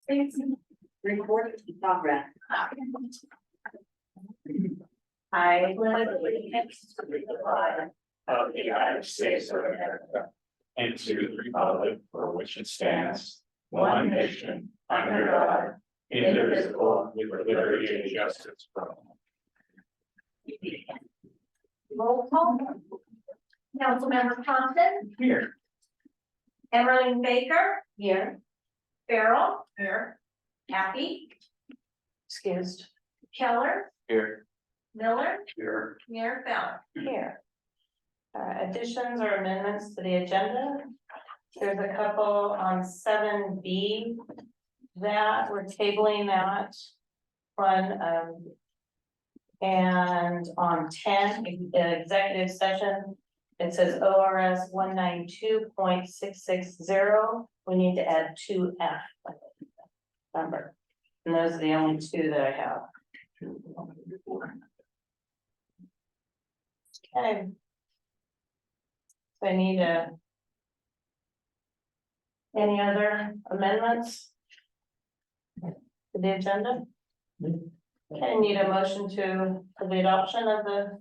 Report in progress. I pledge allegiance to the flag of the United States of America and to the republic for which it stands, one nation, under God, indivisible, with liberty and justice for all. roll call. Councilmember Compton, Here. Emerald Baker. Here. Farrell. Here. Happy. Excused. Keller. Here. Miller. Here. Mayor Fallon. Here. Additions or amendments to the agenda. There's a couple on 7B that we're tabling that one. And on 10, the executive session, it says ORS 192.660. We need to add 2F. Number. And those are the only two that I have. Okay. So I need any other amendments to the agenda? Okay, I need a motion for the adoption of the.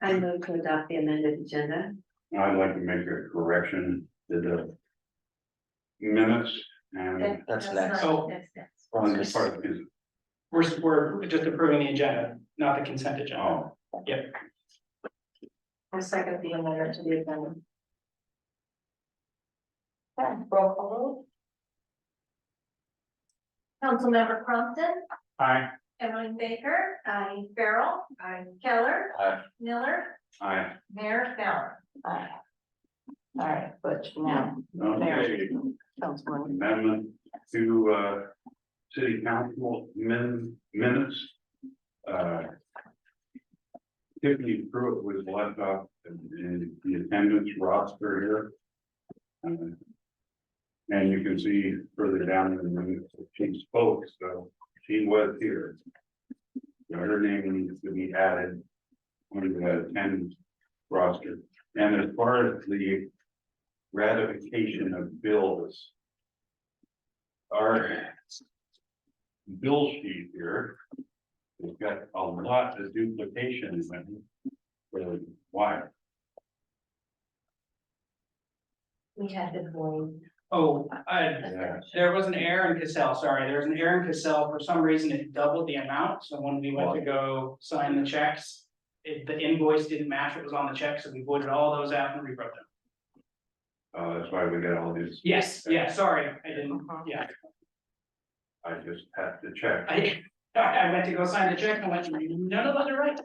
I move to adopt the amended agenda. I'd like to make a correction to the minutes and That's next. So on the part of his, we're just approving the agenda, not the consent agenda. oh, I second the amendment to the agenda. Okay, roll call. Councilmember Crompton. Aye. Evelyn Baker. Aye. Farrell. Aye. Keller. Aye. Miller. I, Mayor Fallon. Aye. All right, Butch, now. okay, Councilman. amendment to, city council minutes. Tiffany Pruitt was left off in the attendance roster here. And you can see further down in the minutes that she spoke, so she was here. So her name needs to be added on the attendance roster. And as far as the ratification of bills, our bill sheet here has got a lot of duplication in it. Really, why? We had to vote. Oh, Yeah. there was an error in Cassell, sorry, there was an error in Cassell, for some reason it doubled the amount, so when we went to go sign the checks. The invoice didn't match what was on the check, so we voided all those out and rewrote them. That's why we got all these. Yes, yeah, sorry, I didn't, yeah, I just have to check. I went to go sign the check and went, none of those are right.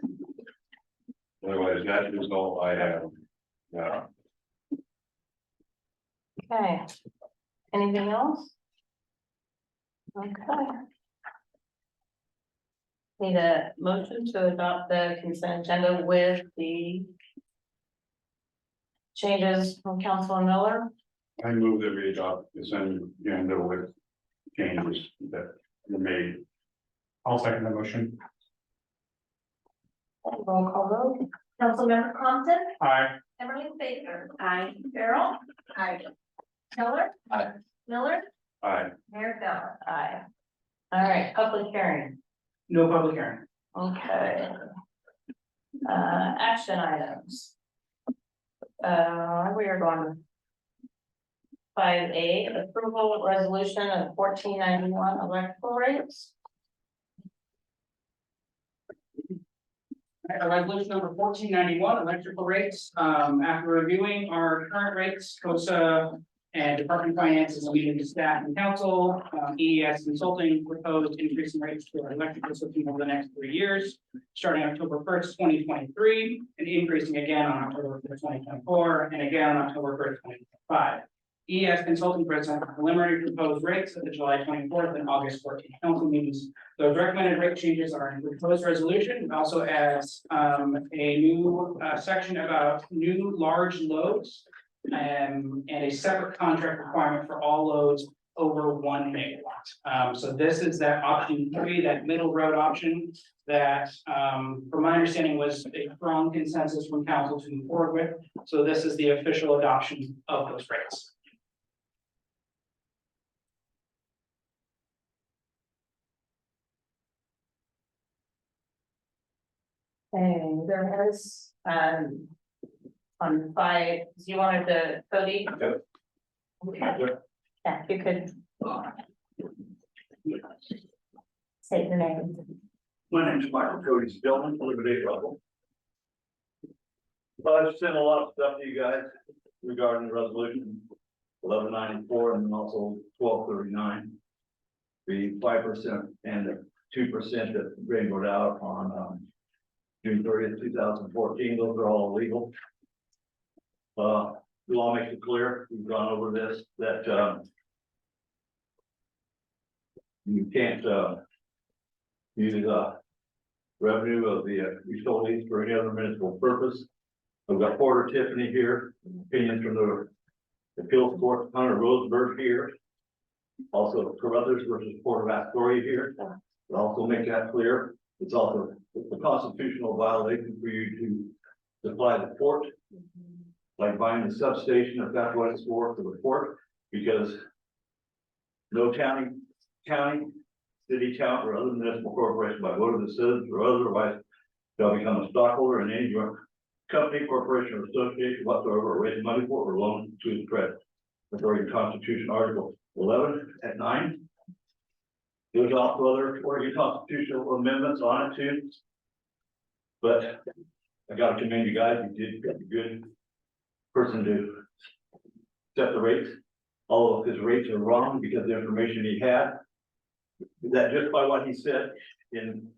Otherwise, that is all I have. Yeah. Okay. Anything else? Okay. Need a motion to adopt the consent agenda with the changes from Councilor Miller. I move that we adopt the consent agenda with changes that were made. I'll second the motion. Roll call vote. Councilmember Compton. Aye. Emerald Baker. Aye. Farrell. Aye. Keller. Aye. Miller. Aye. Mayor Fallon. Aye. All right, public hearing. No public hearing. Okay. Action items. We are going. 5A, approval resolution of 1491 electrical rates. Resolution number 1491, electrical rates. After reviewing our current rates, COSA and Department of Finance is leading to staff and council. EES Consulting proposed increasing rates to our electrical system over the next 3 years, starting October 1st, 2023, and increasing again on October 1st, 2024, and again on October 1st, 2025. EES Consulting presented preliminary proposed rates at the July 24th and August 14th council meetings. Those recommended rate changes are in the proposed resolution. It also adds a new section about new large loads and a separate contract requirement for all loads over 1 megawatt. So this is that option 3, that middle road option that, from my understanding, was a strong consensus from council to move forward with. So this is the official adoption of those rates. And there is, on 5, you wanted the Cody? Yep. Yeah, you could. Say your name. My name's Michael Cody Stillman, I live at 8 level. Well, I've sent a lot of stuff to you guys regarding the resolution 1194 and then also 1239. The 5% and the 2% that rainbowed out on June 30th, 2014, those are all illegal. The law makes it clear, we've gone over this, that you can't use revenue of the utilities for any other municipal purpose. I've got Porter Tiffany here, opinions from the appeals court, Hunter Roseburg here. Also Carruthers versus Port of Astoria here. But also make that clear, it's also a constitutional violation for you to supply the port. Like buying the substation, if that's what it's for the port, because no county, city, town, or other municipal corporation by vote of the citizens or otherwise shall become a stockholder in any company, corporation, or association whatsoever, or raise money for or loan to the credit. According to Constitution Article 11 at 9. There's also other Oregon constitutional amendments on it too. But I gotta commend you guys, you did a good person to set the rates. All of his rates are wrong because of the information he had. That just by what he said in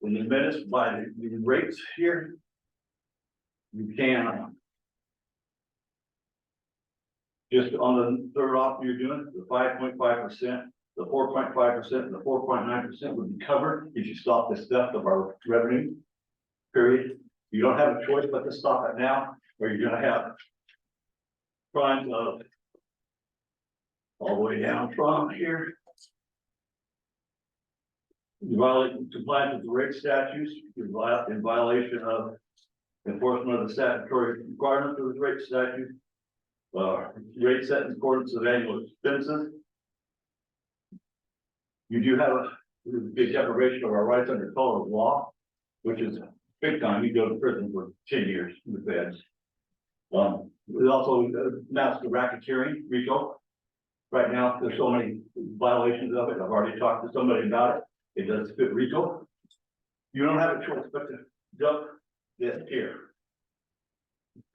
the minutes, by the rates here, you can just on the third option you're doing, the 5.5%, the 4.5%, and the 4.9% would be covered if you stop this theft of our revenue. Period. You don't have a choice but to stop it now, or you're gonna have crimes of all the way down from here. You violate compliance with the rate statutes, you're in violation of enforcement of the statutory requirements of the rate statute. Rate set in accordance with annual expenses. You do have a big deprivation of our rights under color of law, which is big time. You go to prison for 10 years in the feds. It also amounts to racketeering, RICO. Right now, there's so many violations of it. I've already talked to somebody about it. It does fit RICO. You don't have a choice but to dump this here.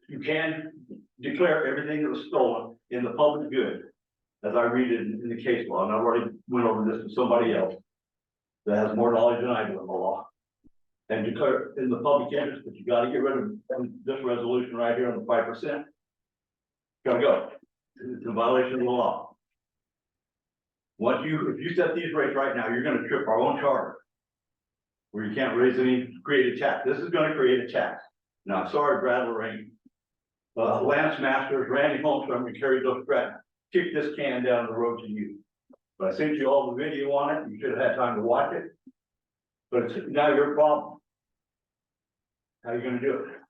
You can declare everything that was stolen in the public good, as I read it in the case law, and I've already went over this with somebody else that has more knowledge than I do of the law. And declare in the public interest, but you gotta get rid of this resolution right here on the 5%. Gotta go. It's a violation of the law. If you set these rates right now, you're gonna trip our own charter. Where you can't create a tax. This is gonna create a tax. Now, I'm sorry, Brad Lorraine. Lance Masters, Randy Holmstrom, and Kerry Brad, kick this can down the road to you. But I sent you all the video on it. You should have had time to watch it. But it's now your problem. How are you gonna do it?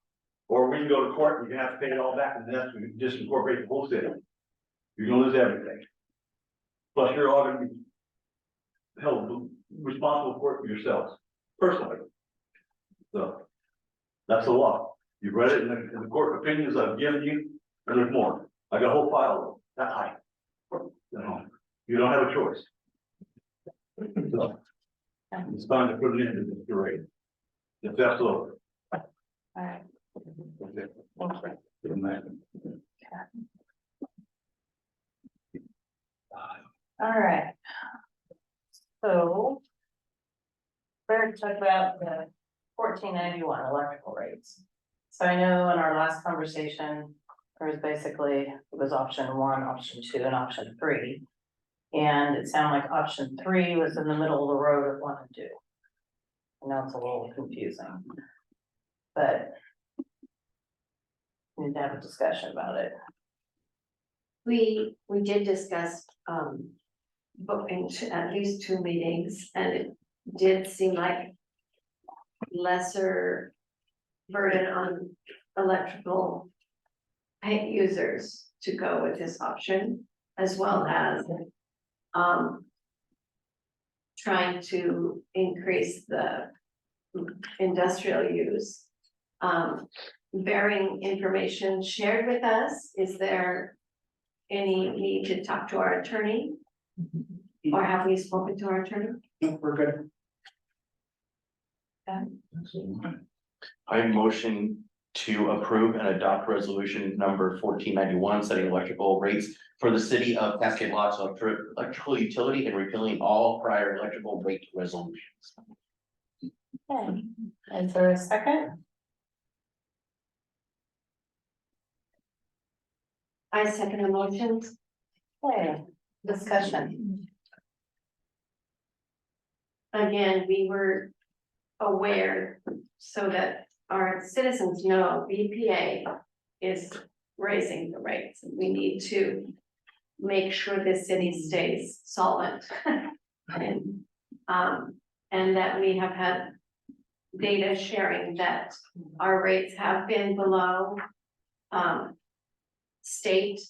Or we can go to court and you have to pay it all back, and that's when you just incorporate the whole city. You're gonna lose everything. Plus, you're all gonna be held responsible for it yourselves, personally. So, that's the law. You've read it in the court opinions I've given you, and there's more. I got a whole file of them, that high. You don't have a choice. So, it's time to put it into this parade. If that's over. All right. All right. So. We're talking about the 1491 electrical rates. So I know in our last conversation, there was basically, it was option 1, option 2, and option 3. And it sounded like option 3 was in the middle of the road at 1 and 2. I know it's a little confusing. But we need to have a discussion about it. We did discuss, booking at least 2 meetings, and it did seem like lesser burden on electrical paint users to go with this option, as well as trying to increase the industrial use. Bearing information shared with us, is there any need to talk to our attorney? Or have we spoken to our attorney? No, we're good. I motion to approve and adopt resolution number 1491, setting electrical rates for the city of Cascade Lodge electrical utility and repealing all prior electrical rate resolutions. Okay, is there a second? I second the motion. Okay, discussion. Again, we were aware so that our citizens know BPA is raising the rates. We need to make sure the city stays solvent. And that we have had data sharing that our rates have been below state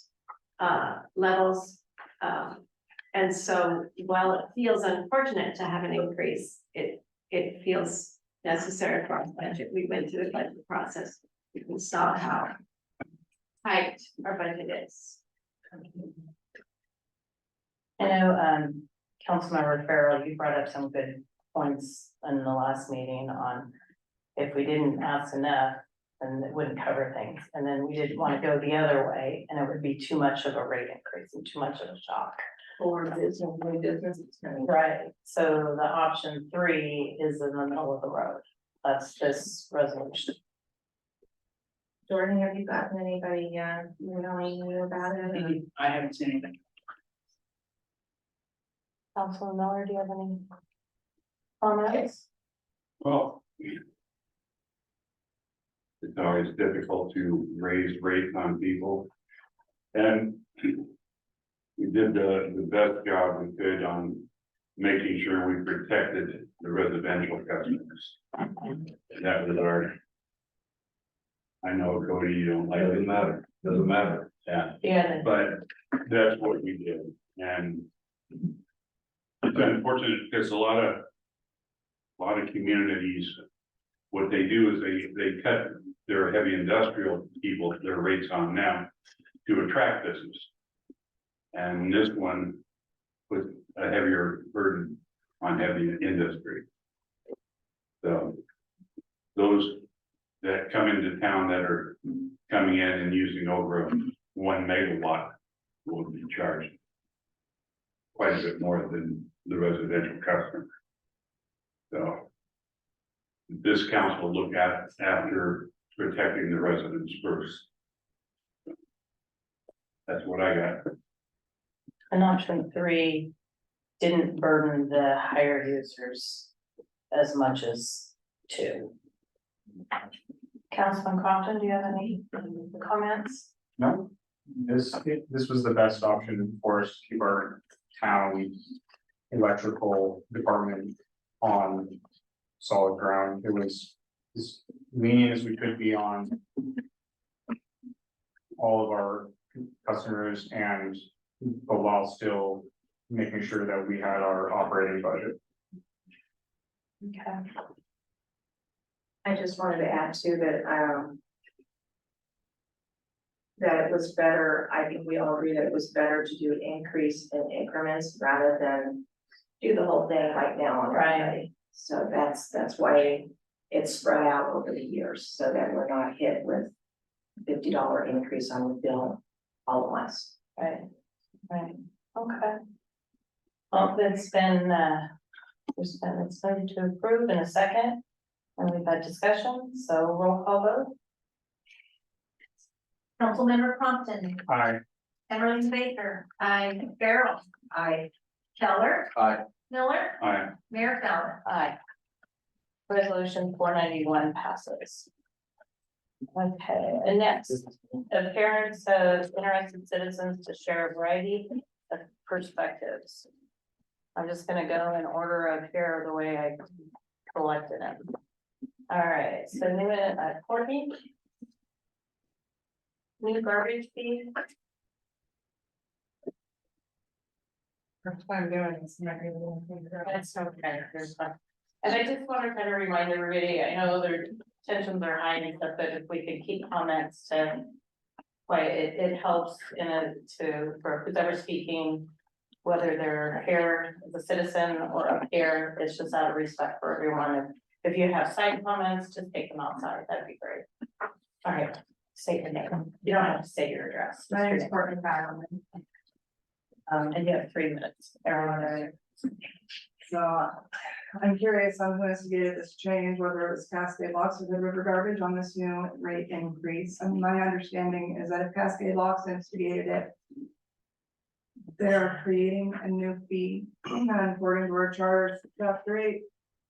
levels. And so while it feels unfortunate to have an increase, it feels necessary for our budget. We went through the budget process. We saw how tight our budget is. I know, Councilmember Farrell, you brought up some good points in the last meeting on if we didn't ask enough, then it wouldn't cover things. And then we didn't want to go the other way, and it would be too much of a rate increase and too much of a shock. For business. Right, so the option 3 is in the middle of the road. That's this resolution. Jordan, have you gotten anybody, emailing you about it? I haven't seen anything. Councilman Miller, do you have any comments? Well, it's always difficult to raise rates on people. And we did the best job we could on making sure we protected the residential customers. That was our. I know, Cody, you don't like it. Doesn't matter, yeah, Yeah. but that's what we did, and it's unfortunate because a lot of communities, what they do is they cut their heavy industrial people, their rates on now to attract business. And this one puts a heavier burden on heavy industry. So those that come into town that are coming in and using over 1 megawatt will be charged quite a bit more than the residential customer. So this council will look at after protecting the residents first. That's what I got. And option 3 didn't burden the higher users as much as 2. Councilman Compton, do you have any comments? No, this was the best option for us to keep our town electrical department on solid ground. It was as lenient as we could be on all of our customers, and but while still making sure that we had our operating budget. Okay. I just wanted to add to that it was better, I think we all agree that it was better to do an increase in increments rather than do the whole thing right now on everybody. So that's why it's spread out over the years, so that we're not hit with $50 increase on the bill all at once. Right, okay. Well, it's been it's ready to approve in a second, and we've had discussion, so roll call vote. Councilmember Compton. Aye. Emily Baker. Aye. Farrell. Aye. Keller. Aye. Miller. Aye. Mayor Fallon. Aye. Resolution 491 passes. Okay, and next, appearance of interested citizens to share a variety of perspectives. I'm just gonna go in order of here the way I collected them. All right, so Courtney. New garbage fee. That's what I'm doing. It's not even. That's okay, there's fun. And I just want to kind of remind everybody, I know their tensions are high and stuff, but if we could keep comments to. Like, it helps for who's ever speaking, whether they're here as a citizen or up here, it's just out of respect for everyone. If you have side comments, just take them outside, that'd be great. All right, say your name, you don't have to say your address. My name is Courtney Barrowman. And you have 3 minutes. Alright. So I'm curious on who instigated this change, whether it was Cascade Locks or Hood River Garbage on this new rate increase. And my understanding is that if Cascade Locks instigated it, they're creating a new fee, and according to our charter, chapter 8,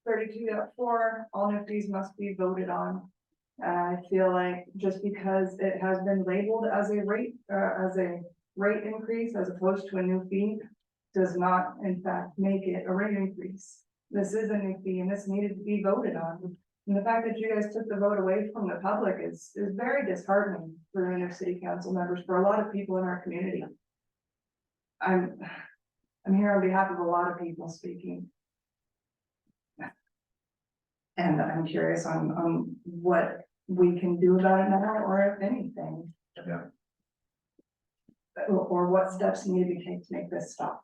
32.4, all new fees must be voted on. I feel like just because it has been labeled as a rate increase as opposed to a new fee, does not in fact make it a rate increase. This is a new fee and this needed to be voted on. And the fact that you guys took the vote away from the public is very disheartening for inner city council members, for a lot of people in our community. I'm here on behalf of a lot of people speaking. And I'm curious on what we can do about it now, or if anything. Yeah. Or what steps need to be taken to make this stop.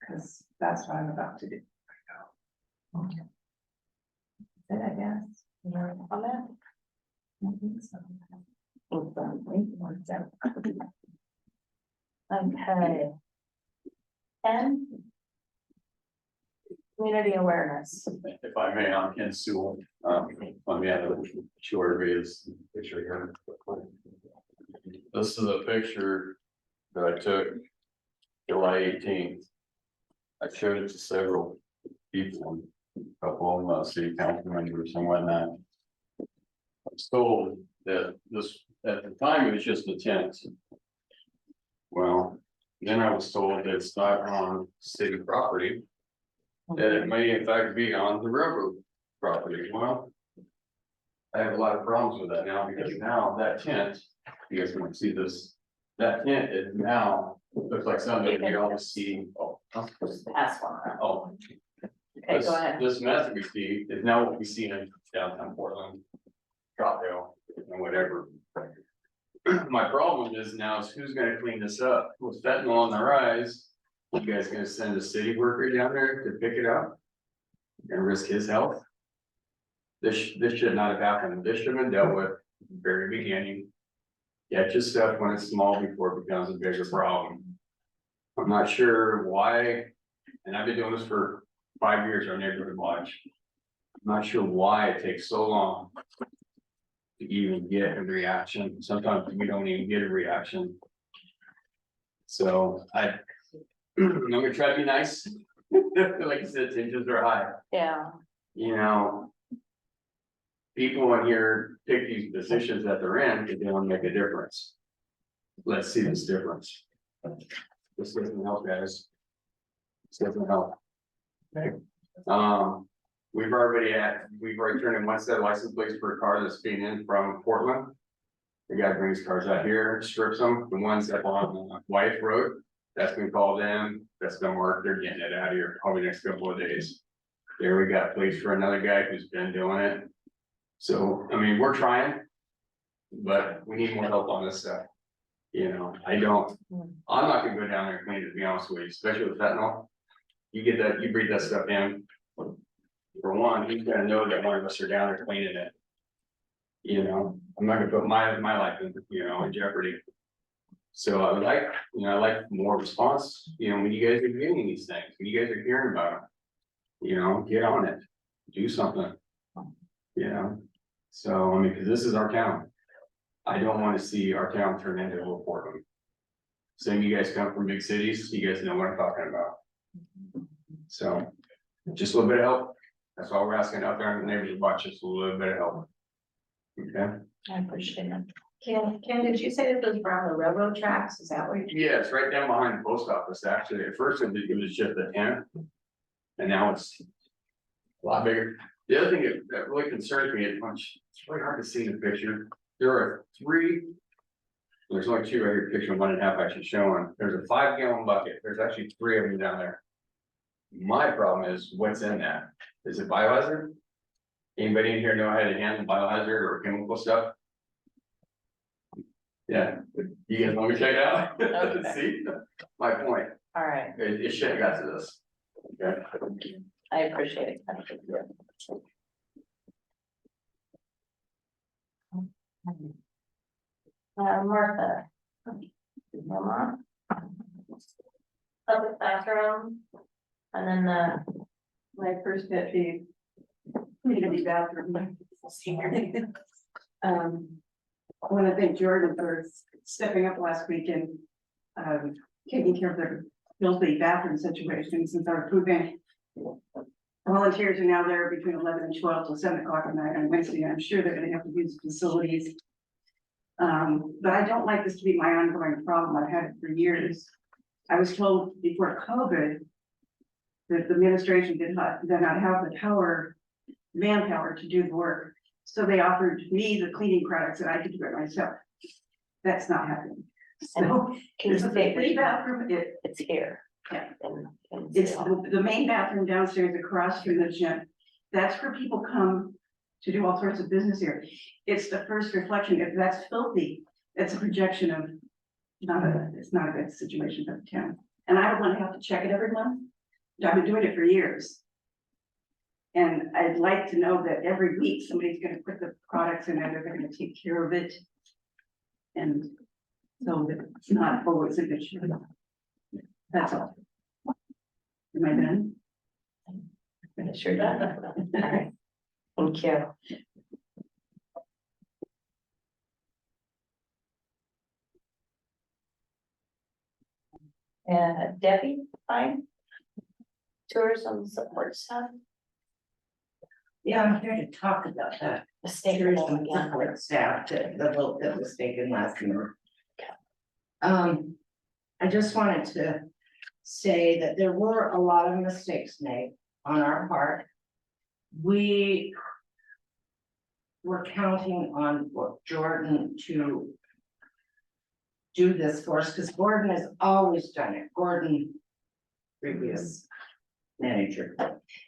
Because that's what I'm about to do. Okay. Good, I guess. Your comment? I think so. Okay. And community awareness. If I may, I'm Ken Sewell, let me add a short videos picture here. This is a picture that I took July 18th. I showed it to several people, a couple of city council members and whatnot. I was told that this, at the time, it was just a tent. Well, then I was told that it's not on city property, that it may in fact be on the railroad property. Well, I have a lot of problems with that now, because now that tent, you guys can see this, that tent is now, looks like something we always see. Just pass one. Oh. Okay, go ahead. This mess we see is now what we see in downtown Portland, Troutdale, and whatever. My problem is now is who's gonna clean this up? With fentanyl on the rise, you guys gonna send a city worker down there to pick it up? And risk his health? This should not have happened. This should have been dealt with at the very beginning. Get your stuff when it's small before it becomes a bigger problem. I'm not sure why, and I've been doing this for 5 years, our neighborhood watch. I'm not sure why it takes so long to even get a reaction. Sometimes we don't even get a reaction. So I'm gonna try to be nice. Like I said, tensions are high, Yeah, you know. People in here take these positions that they're in because they want to make a difference. Let's see this difference. This doesn't help, guys. This doesn't help. Okay. We've already turned in one set of license plates for a car that's being in from Portland. The guy brings cars out here, strips them, the ones that on White Road, that's been called in, that's been marked, they're getting it out of here probably next couple of days. There we got plates for another guy who's been doing it. So, I mean, we're trying, but we need more help on this stuff. You know, I'm not gonna go down there and clean it, to be honest with you, especially with fentanyl. You get that, you breathe that stuff in. For one, he's gonna know that one of us are down there cleaning it. You know, I'm not gonna put my life in, in jeopardy. So I would like, I like more response, when you guys are getting these things, when you guys are hearing about them. Get on it, do something. So, I mean, because this is our town. I don't want to see our town turn into a Portland. Same, you guys come from big cities, you guys know what I'm talking about. So, just a little bit of help. That's all we're asking out there in the neighborhood watch, just a little bit of help. Okay? I appreciate it. Ken, did you say this was around the railroad tracks? Is that what you? Yeah, it's right down behind the post office, actually. At first, it was just a tent. And now it's a lot bigger. The other thing that really concerns me is it's really hard to see in the picture. There are 3. There's only 2 right here, picture 1.5 actually showing. There's a 5-gallon bucket. There's actually 3 of them down there. My problem is what's in that. Is it biohazard? Anybody in here know how to handle biohazard or chemical stuff? Yeah, you guys want me to check it out? Okay. See, my point, All right, it should have got to this. Okay. I appreciate it. Thank you. Martha. Mama. Public bathroom. And then My first pet peeve. Community bathroom. I want to thank Jordan for stepping up last week and taking care of their filthy bathroom situation since our approving. Volunteers are now there between 11 and 12 till 7 o'clock at night on Wednesday. I'm sure they're gonna have to use facilities. But I don't like this to be my ongoing problem. I've had it for years. I was told before COVID that the administration did not have the manpower to do the work. So they offered me the cleaning products and I could do it myself. That's not happening. So can you it's a say big bathroom. it's here? Yeah. In It's Seattle. the main bathroom downstairs across from the gym. That's where people come to do all sorts of business here. It's the first reflection. If that's filthy, it's a projection of it's not a good situation for the town. And I don't want to have to check it every month. I've been doing it for years. And I'd like to know that every week somebody's gonna put the products in there, they're gonna take care of it. And so that it's not always a good issue. That's all. Am I done? Sure done. All right. Thank you. Debbie, fine. Tourism support staff, Yeah, I'm here to talk about that. the state. Tourism support staff, the vote that was taken last month. I just wanted to say that there were a lot of mistakes made on our part. We were counting on Jordan to do this for us, because Gordon has always done it. Gordon, previous manager.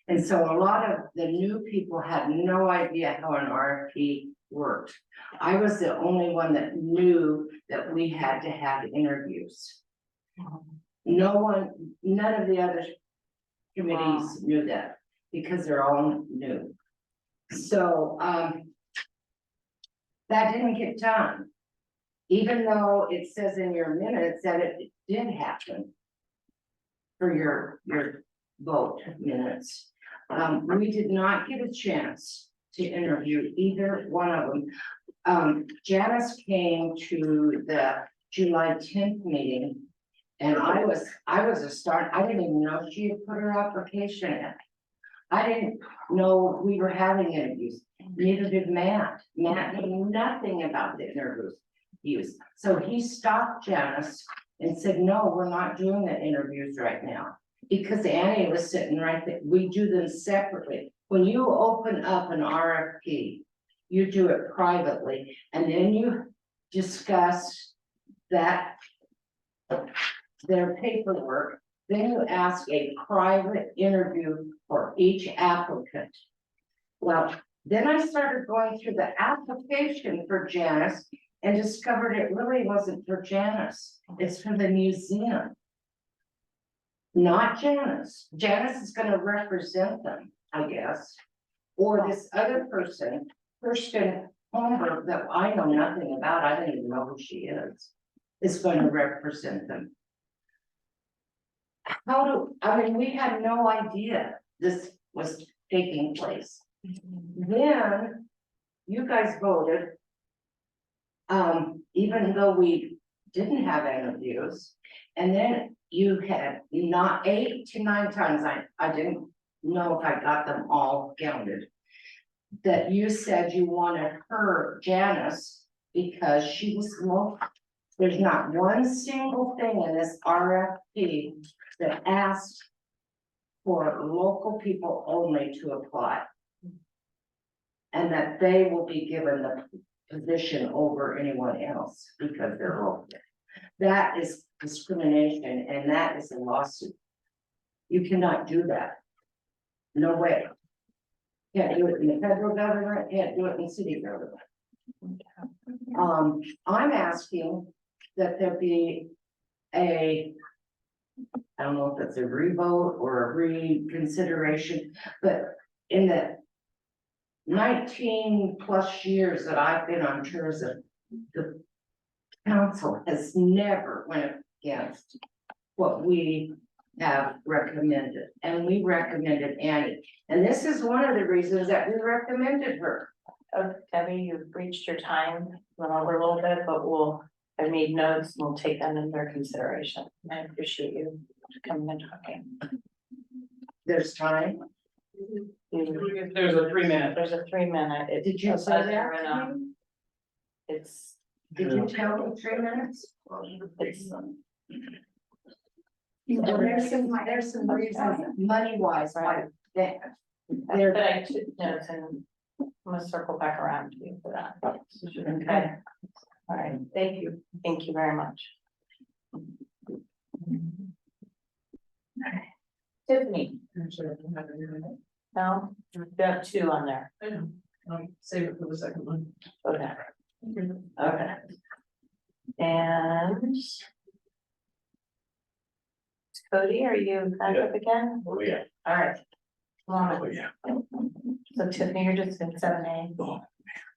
And so a lot of the new people had no idea how an RFP worked. I was the only one that knew that we had to have interviews. None of the other committees knew that because they're all new. So that didn't get done. Even though it says in your minutes that it did happen for your vote minutes. We did not get a chance to interview either one of them. Janice came to the July 10th meeting. And I was a start, I didn't even know she had put her application in. I didn't know we were having interviews, neither did Matt. Matt knew nothing about the interviews. So he stopped Janice and said, no, we're not doing the interviews right now. Because Annie was sitting right there, we do them separately. When you open up an RFP, you do it privately, and then you discuss that, their paperwork, then you ask a private interview for each applicant. Well, then I started going through the application for Janice and discovered it really wasn't for Janice, it's for the museum. Not Janice. Janice is gonna represent them, I guess. Or this other person, Kirsten Holmberg, that I know nothing about, I didn't even know who she is gonna represent them. We had no idea this was taking place. Then you guys voted. Even though we didn't have interviews, and then you had not 8 to 9 times, I didn't know if I got them all counted. That you said you wanted her, Janice, because she was local. There's not one single thing in this RFP that asks for local people only to apply. And that they will be given the position over anyone else because they're local. That is discrimination, and that is a lawsuit. You cannot do that. No way. Can't do it in the federal government, can't do it in the city government. I'm asking that there be a, I don't know if it's a revote or a reconsideration, but in the 19+ years that I've been on tourism, the council has never went against what we have recommended, and we recommended Annie. And this is one of the reasons that we recommended her. Debbie, you've reached your time, went over a little bit, but I made notes and we'll take them into consideration. I appreciate you coming and talking. There's time. There's a 3-minute. There's a 3-minute. Did you say that? It's, Did you tell me 3 minutes? it's, There's some reasons, money wise, why that. but I took notes and I'm gonna circle back around to you for that. Okay. All right, thank you. Thank you very much. Tiffany? No, we've got 2 on there. I know, I'll save it for the second one. Okay. Okay. And Cody, are you back up again? Oh, yeah. All right. Come on. Oh, yeah. So Tiffany, you're just in 7A.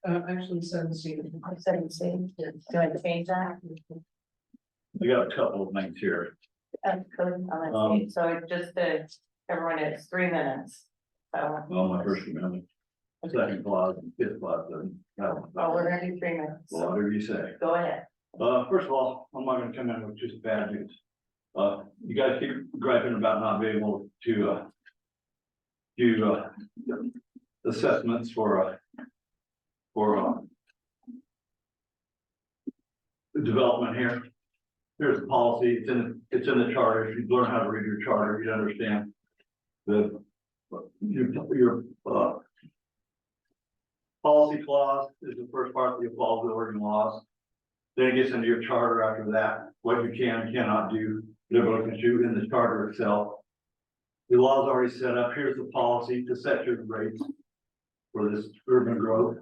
Actually, 17. 7C. Do I change that? We got a couple of things here. Cody, let's see. So it just everyone is 3 minutes. So, Well, my first amendment, second clause, and fifth clause, oh, we're gonna do 3 minutes. whatever you say. Go ahead. First of all, I'm not gonna come in with just bad news. You guys keep griping about not being able to do assessments for the development here. Here's the policy, it's in the charter. If you learn how to read your charter, you understand your policy clause is the first part that you follow the Oregon laws. Then it gets into your charter after that, what you can and cannot do, liberal can do in the charter itself. The law's already set up, here's the policy to set your rates for this urban growth.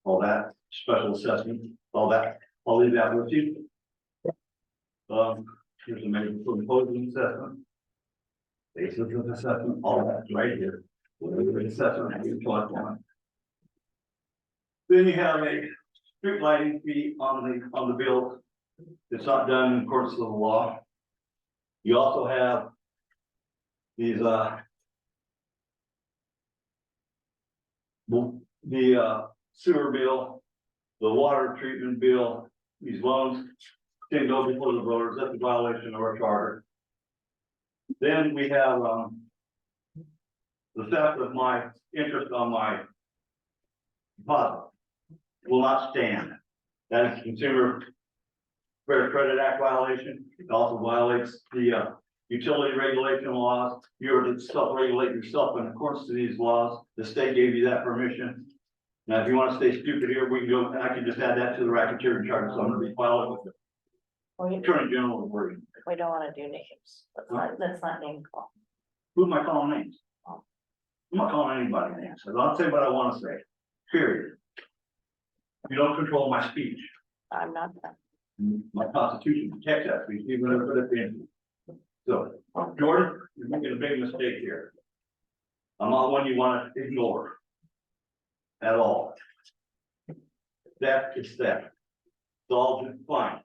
All that, special assessment, all that, I'll leave that with you. Here's a major proposal assessment. Basis of assessment, all that's right here. Whatever assessment you collect on. Then you have a street lighting fee on the bill. It's not done in accordance with the law. You also have these the sewer bill, the water treatment bill, these loans can go before the voters. That's a violation of our charter. Then we have the theft of my interest on my deposit will not stand. That is Consumer Fair Credit Act violation. It also violates the utility regulation laws. You're to self-regulate yourself in accordance to these laws. The state gave you that permission. Now, if you want to stay stupid here, we can go, and I can just add that to the racketeering charge. So I'm going to be filing with the Attorney General of Oregon. We don't want to do names. Let's not name call. Who am I calling names? I'm not calling anybody names. I'll say what I want to say, period. You don't control my speech. I'm not done. My constitution protects that speech, even if it's at the end. So, Jordan, you're making a big mistake here. I'm not one you want to ignore. At all. Theft is theft. It's all just fine.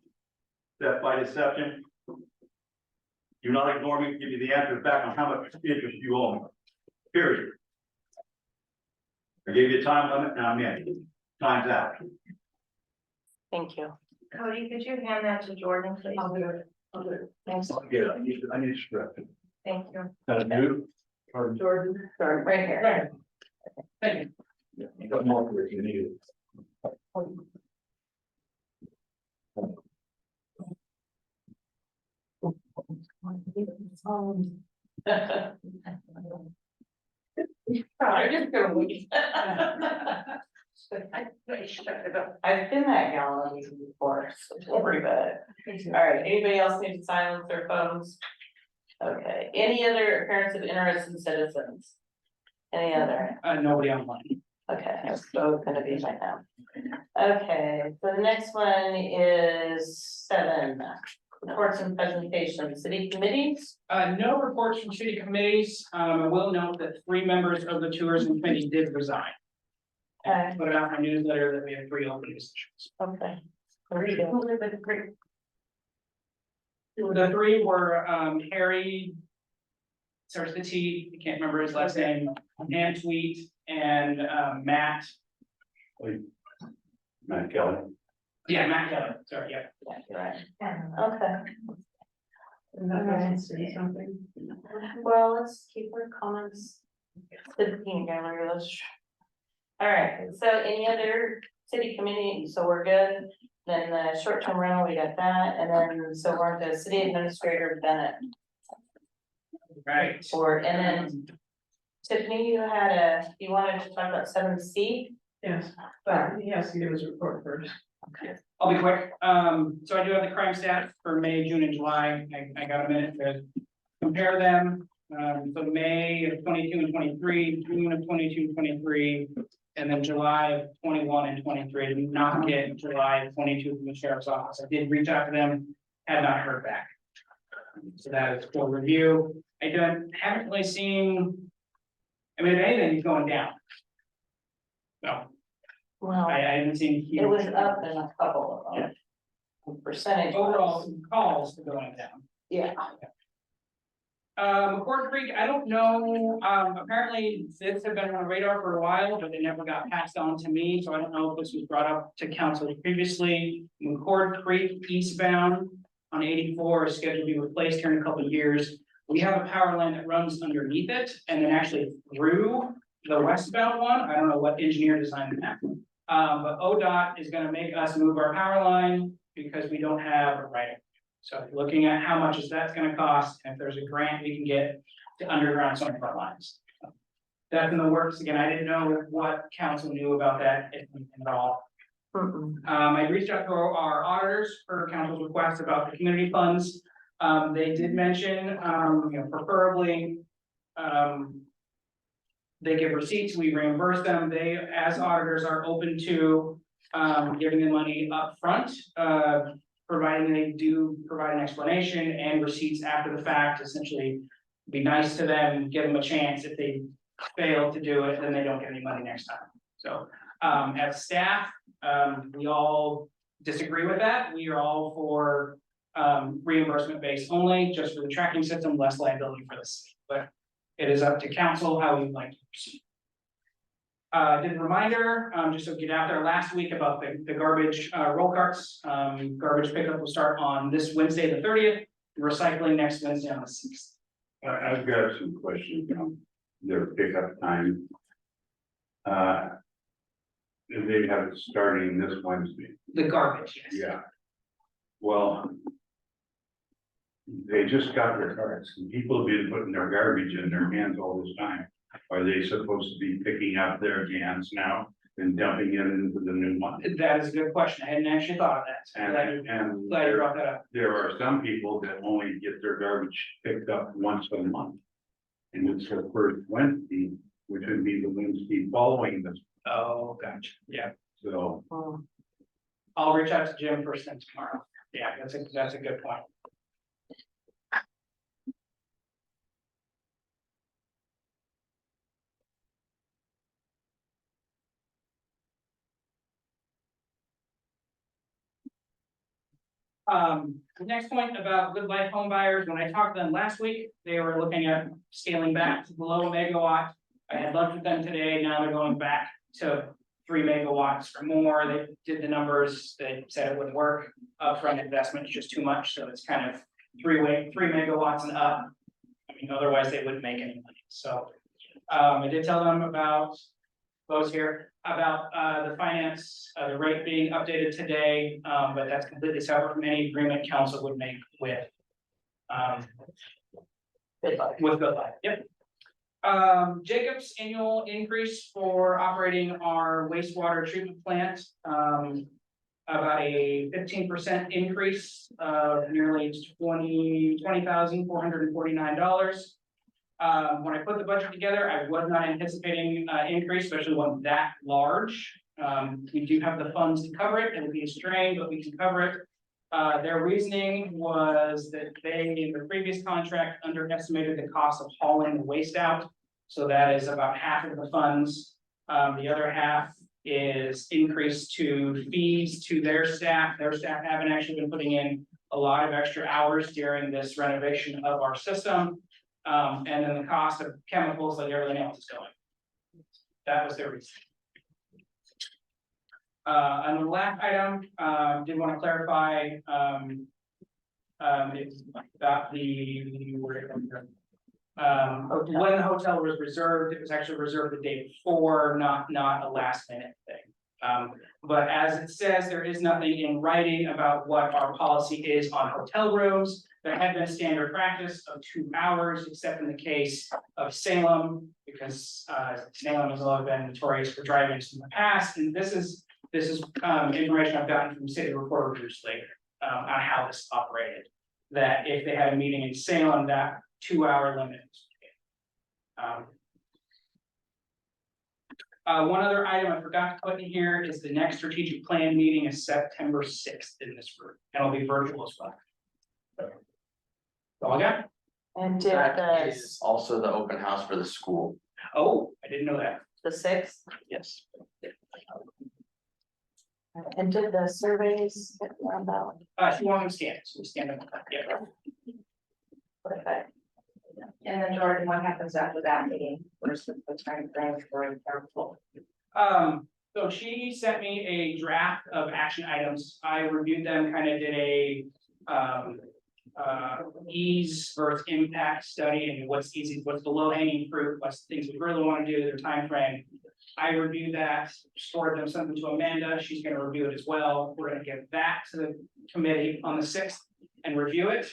Theft by deception. Do not ignore me, give you the answer back on how much interest you owe me. Period. I gave you a time limit and I'm in. Time's out. Thank you. Cody, could you hand that to Jordan, please? I'll do it. I'll do it. Thanks. Yeah, I need to strap it. Thank you. You? Jordan. Sorry, right here. Right. Thank you. Yeah, you got more for it, you need it. I'm just gonna wait. I've been that gallery before, so don't worry about it. All right, anybody else need to silence their phones? Okay, any other appearance of interested citizens? Any other? Nobody online. Okay, that's both gonna be right now. Okay, so the next one is 7, reports and presentations, city committees. No reports from city committees. I will note that 3 members of the tourism committee did resign. Okay. Put it out in my newsletter that we have 3 open positions. Okay. Read it. The 3 were, Harry. Starts with the T, I can't remember his last name, Antweet and, Matt. Matt Kelly. Yeah, Matt Kelly, sorry, yeah. Yeah, you're right. Okay, And that doesn't say something. well, let's keep our comments. The team gallery list. All right, so any other city committee, so we're good, then the short-term rental, we got that, and then, so we're on the city administrator Bennett Right. board, and then. Tiffany, you wanted to talk about 7C? Yes, but he has to give his report first. I'll be quick. So I do have the crime stats for May, June, and July. I got a minute to compare them. So May of 22 and 23, June of 22 and 23, and then July of 21 and 23. I did not get July of 22 from the sheriff's office. I did reach out to them, had not heard back. So that is for review. Haven't really seen, I mean, if anything, he's going down. No, Well, I haven't seen. it was up in a couple of them. Percentage. Overall, calls are going down. Yeah. McCord Creek, I don't know, apparently this had been on the radar for a while, but it never got passed on to me, so I don't know if this was brought up to council previously. McCord Creek eastbound on 84 is scheduled to be replaced here in a couple of years. We have a power line that runs underneath it and then actually through the westbound one. I don't know what engineer designed that. But ODOT is gonna make us move our power line because we don't have a right. So looking at how much is that's gonna cost, and if there's a grant we can get to underground some of our lines. That's in the works. Again, I didn't know what council knew about that if at all. I reached out to our auditors for council's request about the community funds. They did mention, preferably, they give receipts, we reimburse them. They, as auditors, are open to, giving the money up front, providing they do provide an explanation and receipts after the fact, essentially. Be nice to them, give them a chance. If they fail to do it, then they don't get any money next time. So, as staff, we all disagree with that. We are all for reimbursement based only, just for the tracking system, less liability for the city. But it is up to council how we'd like to proceed. Did a reminder, just to get out there last week about the garbage roll carts. Garbage pickup will start on this Wednesday, the 30th, recycling next Wednesday on the 6th. I've got some questions on their pickup time. They have it starting this Wednesday. The garbage, yes. Yeah. Well. They just got their carts and people have been putting their garbage in their cans all this time. Are they supposed to be picking up their cans now and dumping it into the new one? That is a good question. I hadn't actually thought of that. And Glad you brought that up. there are some people that only get their garbage picked up once a month. And it's the first Wednesday, which would be the Wednesday following this, Oh, gotcha. Yeah, so. I'll reach out to Jim first thing tomorrow. Yeah, that's a good point. The next point about Good Life home buyers, when I talked to them last week, they were looking at scaling back to below a megawatt. I had lunch with them today, now they're going back to 3 megawatts or more. They did the numbers, they said it wouldn't work. Upfront investment is just too much, so it's kind of 3 megawatts and up. I mean, otherwise they wouldn't make any money, so. I did tell them about those here, about the finance, the rate being updated today, but that's completely separate from any agreement council would make with. Good Life, yep. Jacob's annual increase for operating our wastewater treatment plant. about a 15% increase of nearly $20,449. When I put the budget together, I was not anticipating increase, especially one that large. We do have the funds to cover it, and it'll be a strain, but we can cover it. Their reasoning was that they, in the previous contract, underestimated the cost of hauling the waste out. So that is about half of the funds. The other half is increased to fees to their staff. Their staff haven't actually been putting in a lot of extra hours during this renovation of our system. And then the cost of chemicals like everything else is going. That was their reason. On the last item, did want to clarify, it's about when the hotel was reserved, it was actually reserved the day before, not a last minute thing. But as it says, there is nothing in writing about what our policy is on hotel rooms. There had been a standard practice of 2 hours, except in the case of Salem, because Salem has always been notorious for driving-ins in the past, and this is information I've gotten from city reporters later on how this operated. That if they had a meeting in Salem, that 2-hour limit. One other item I forgot to put in here is the next strategic plan meeting is September 6th in this room, and it'll be virtual as well. That's all I got. And did That is also the open house for the school. Oh, I didn't know that. the 6th, Yes. and did the surveys get round out? She wanted to scan it, so we scanned them. Yeah. Okay. And then Jordan, what happens after that meeting? Where's the time frame for council? So she sent me a draft of action items. I reviewed them, kind of did a ease versus impact study and what's easy, what's the low hanging fruit, what's the things we really want to do, their time frame. I reviewed that, stored them, sent them to Amanda. She's going to review it as well. We're going to give that to the committee on the 6th and review it.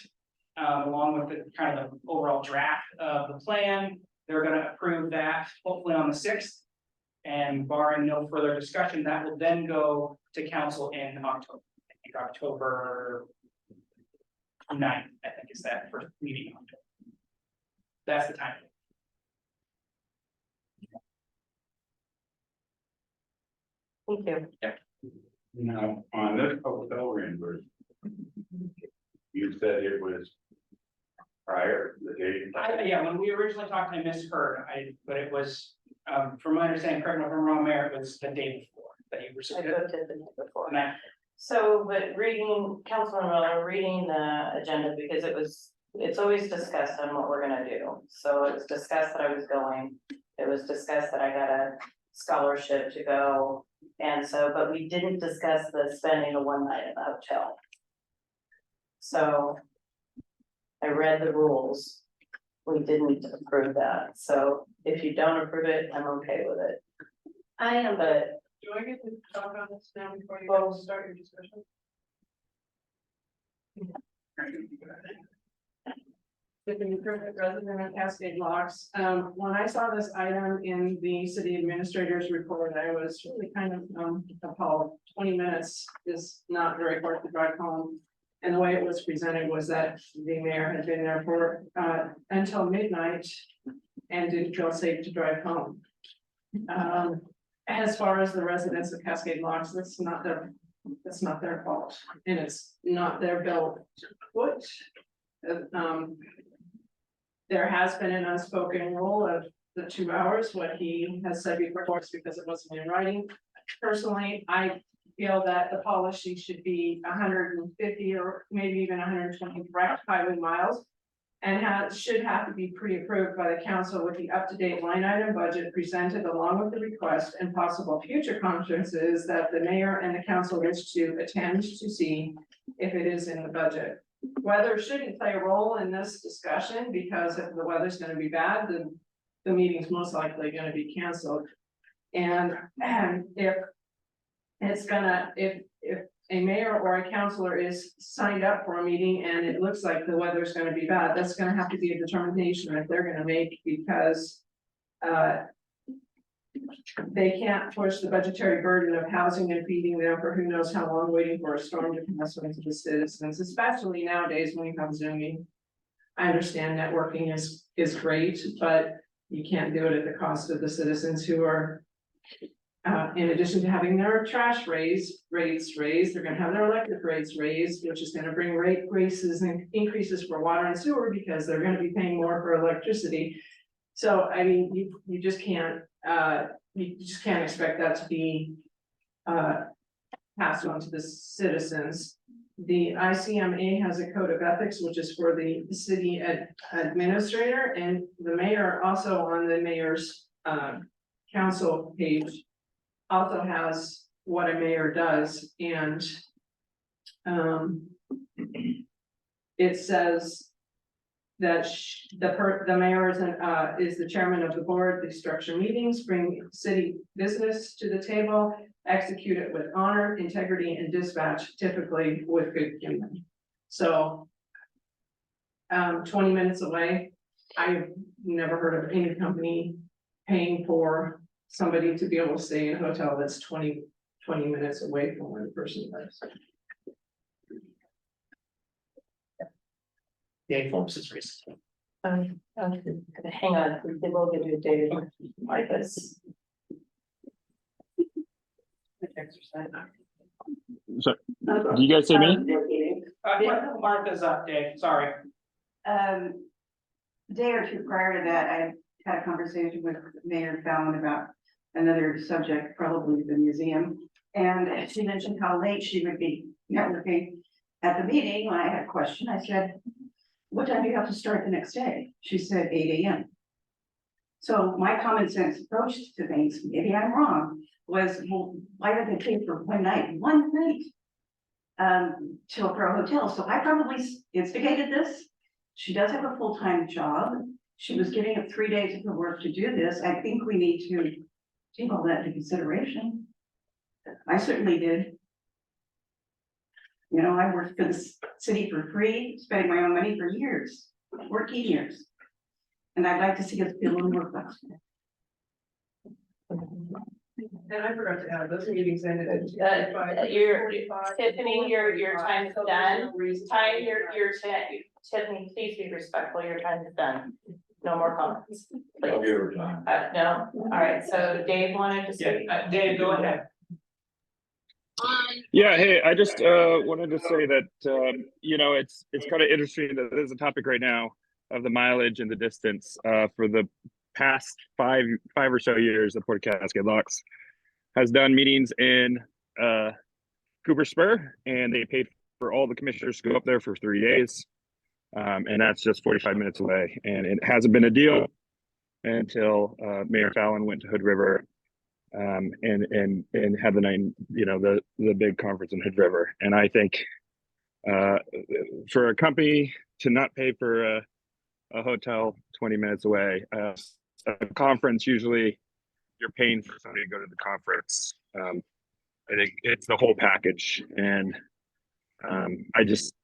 Along with the kind of the overall draft of the plan. They're gonna approve that hopefully on the 6th. And barring no further discussion, that will then go to council in October. I think October 9th, I think is that first meeting in October. That's the time. Thank you. Now, on this hotel reimbursement, you said it was prior to the date. Yeah, when we originally talked, I misheard, but it was, from my understanding, correct me if I'm wrong, Mayor, it was the day before that you I received it. looked at the night before. And I- So, but reading, Councilman Miller, reading the agenda, because it's always discussed on what we're gonna do. So it was discussed that I was going, it was discussed that I got a scholarship to go. And so, but we didn't discuss the spending of one night at the hotel. So I read the rules. We didn't approve that. So if you don't approve it, I'm okay with it. I am, But Do I get to talk on this now before you guys start your discussion? With the improvement resident of Cascade Locks, when I saw this item in the city administrator's report, I was really kind of appalled. 20 minutes is not very far to drive home. And the way it was presented was that the mayor had been there for until midnight and didn't feel safe to drive home. As far as the residents of Cascade Locks, that's not their fault, and it's not their bill to put. There has been an unspoken rule of the 2 hours. What he has said before is because it wasn't in writing. Personally, I feel that the policy should be 150 or maybe even 120 direct highway miles. And should have to be pre-approved by the council with the up-to-date line item budget presented along with the request and possible future conferences that the mayor and the council wish to attend to see if it is in the budget. Weather shouldn't play a role in this discussion because if the weather's gonna be bad, then the meeting's most likely gonna be canceled. And if a mayor or a councilor is signed up for a meeting and it looks like the weather's gonna be bad, that's gonna have to be a determination that they're gonna make because they can't push the budgetary burden of housing and feeding them for who knows how long, waiting for a storm to pass on to the citizens, especially nowadays when we have Zooming. I understand networking is great, but you can't do it at the cost of the citizens who are. In addition to having their trash rates raised, they're gonna have their electric rates raised, which is gonna bring rate raises and increases for water and sewer because they're gonna be paying more for electricity. So I mean, you just can't expect that to be passed on to the citizens. The ICMA has a code of ethics, which is for the city administrator, and the mayor also on the mayor's council page also has what a mayor does, and it says that the mayor is the chairman of the board, they structure meetings, bring city business to the table, execute it with honor, integrity, and dispatch, typically with good humor. So 20 minutes away, I've never heard of any company paying for somebody to be able to stay in a hotel that's 20 minutes away from where the person lives. The forms is recent. hang on, we will give you a date like this. So, do you guys see me? Martha's up, Dave, sorry. A day or two prior to that, I had a conversation with Mayor Fallon about another subject, probably the museum. And she mentioned how late she would be networking at the meeting. When I had a question, I said, what time do you have to start the next day? She said 8 a.m. So my common sense approach to things, maybe I'm wrong, was, well, why did they pay for one night for a hotel? So I probably instigated this. She does have a full-time job. She was giving up 3 days of her work to do this. I think we need to take all that into consideration. I certainly did. You know, I worked for the city for free, spending my own money for years, 14 years. And I'd like to see us be a little more flexible. And I forgot to add, those meetings ended at Tiffany, your time is done. Tiffany, please be respectful, your time is done. No more comments. I'll Please. give her time. No, all right, so Dave wanted to speak. Dave, go ahead. Yeah, hey, I just wanted to say that you know, it's kind of interesting that there's a topic right now of the mileage and the distance. For the past five or so years, the Port of Cascade Locks has done meetings in Cooper Spur, and they paid for all the commissioners to go up there for 3 days. And that's just 45 minutes away. And it hasn't been a deal until Mayor Fallon went to Hood River and had the big conference in Hood River. And I think for a company to not pay for a hotel 20 minutes away, a conference, usually you're paying for somebody to go to the conference. I think it's the whole package. And I just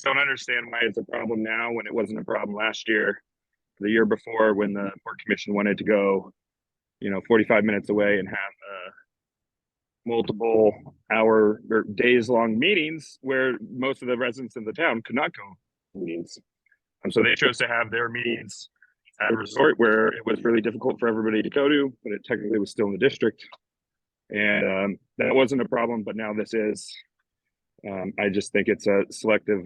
don't understand why it's a problem now when it wasn't a problem last year, the year before, when the Port Commission wanted to go, 45 minutes away and have multiple hour or days long meetings where most of the residents in the town could not go to meetings. And so they chose to have their meetings at a resort where it was really difficult for everybody to go to, but it technically was still in the district. And that wasn't a problem, but now this is. I just think it's a selective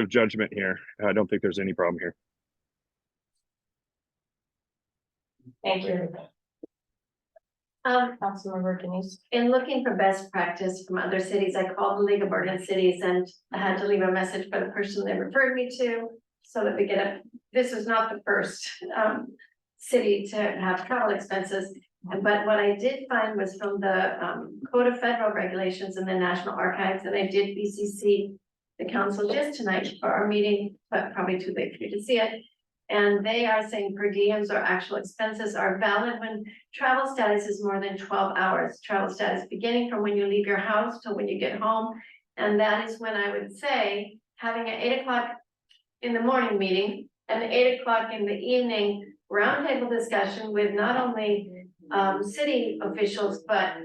judgment here. I don't think there's any problem here. Thank you. Councilmember Denise. In looking for best practice from other cities, I called the League of Oregon Cities and I had to leave a message for the person they referred me to so that we get this is not the first city to have travel expenses. But what I did find was from the Code of Federal Regulations in the National Archives, and I did BCC the council just tonight for our meeting, but probably too late for you to see it. And they are saying per diems or actual expenses are valid when travel status is more than 12 hours. Travel status beginning from when you leave your house till when you get home. And that is when I would say having an 8 o'clock in the morning meeting and 8 o'clock in the evening roundtable discussion with not only city officials, but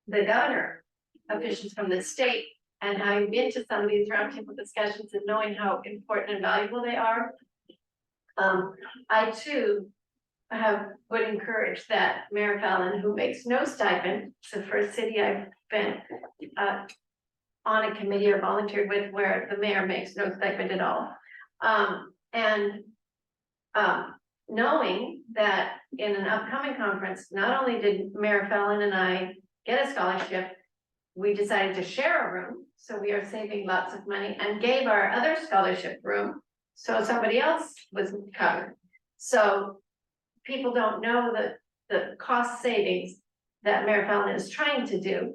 the governor, officials from the state, and having been to some of these roundtable discussions and knowing how important and valuable they are. I too would encourage that Mayor Fallon, who makes no stipend, it's the first city I've been on a committee or volunteered with where the mayor makes no stipend at all. Knowing that in an upcoming conference, not only did Mayor Fallon and I get a scholarship, we decided to share a room, so we are saving lots of money, and gave our other scholarship room, so somebody else was covered. So people don't know the cost savings that Mayor Fallon is trying to do.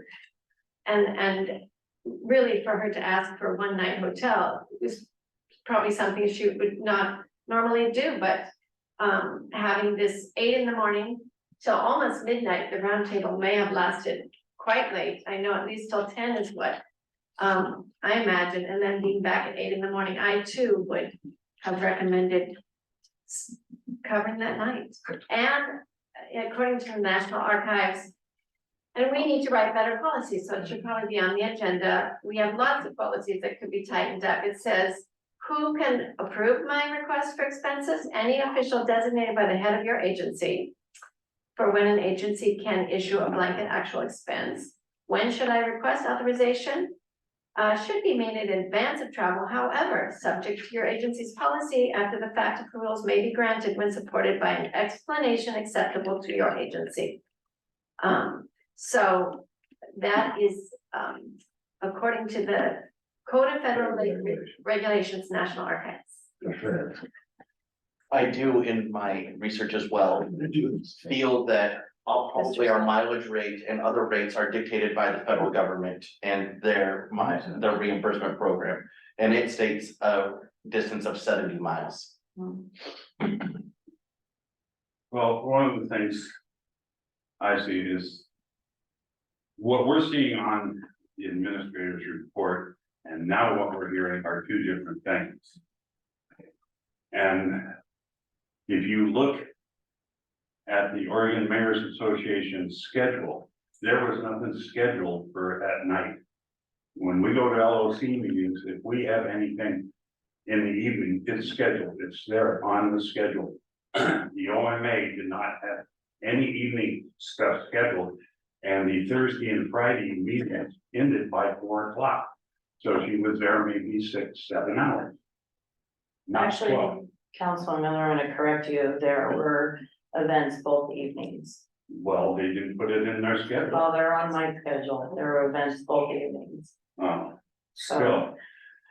And really for her to ask for a one-night hotel was probably something she would not normally do, but having this 8 in the morning till almost midnight, the roundtable may have lasted quite late. I know at least till 10 is what I imagine, and then being back at 8 in the morning, I too would have recommended covering that night. And according to the National Archives, and we need to write better policies, so it should probably be on the agenda. We have lots of policies that could be tightened up. It says, who can approve my request for expenses? Any official designated by the head of your agency. For when an agency can issue a blanket actual expense. When should I request authorization? Should be made in advance of travel. However, subject to your agency's policy, after the fact approvals may be granted when supported by an explanation acceptable to your agency. So that is according to the Code of Federal Regulations, National Archives. I do in my research as well, feel that probably our mileage rate and other rates are dictated by the federal government and their reimbursement program. And it states a distance of 70 miles. Well, one of the things I see is what we're seeing on the administrator's report and now what we're hearing are two different things. And if you look at the Oregon Mayors Association schedule, there was nothing scheduled for at night. When we go to LOC meetings, if we have anything in the evening, it's scheduled, it's there on the schedule. The OMA did not have any evening stuff scheduled, and the Thursday and Friday meetings ended by 4 o'clock. So she was there maybe 6, 7 hours. Not Actually, 12. Councilman Miller, I'm gonna correct you, there were events both evenings. Well, they didn't put it in their schedule. Well, they're on my schedule, there were events both evenings. Still,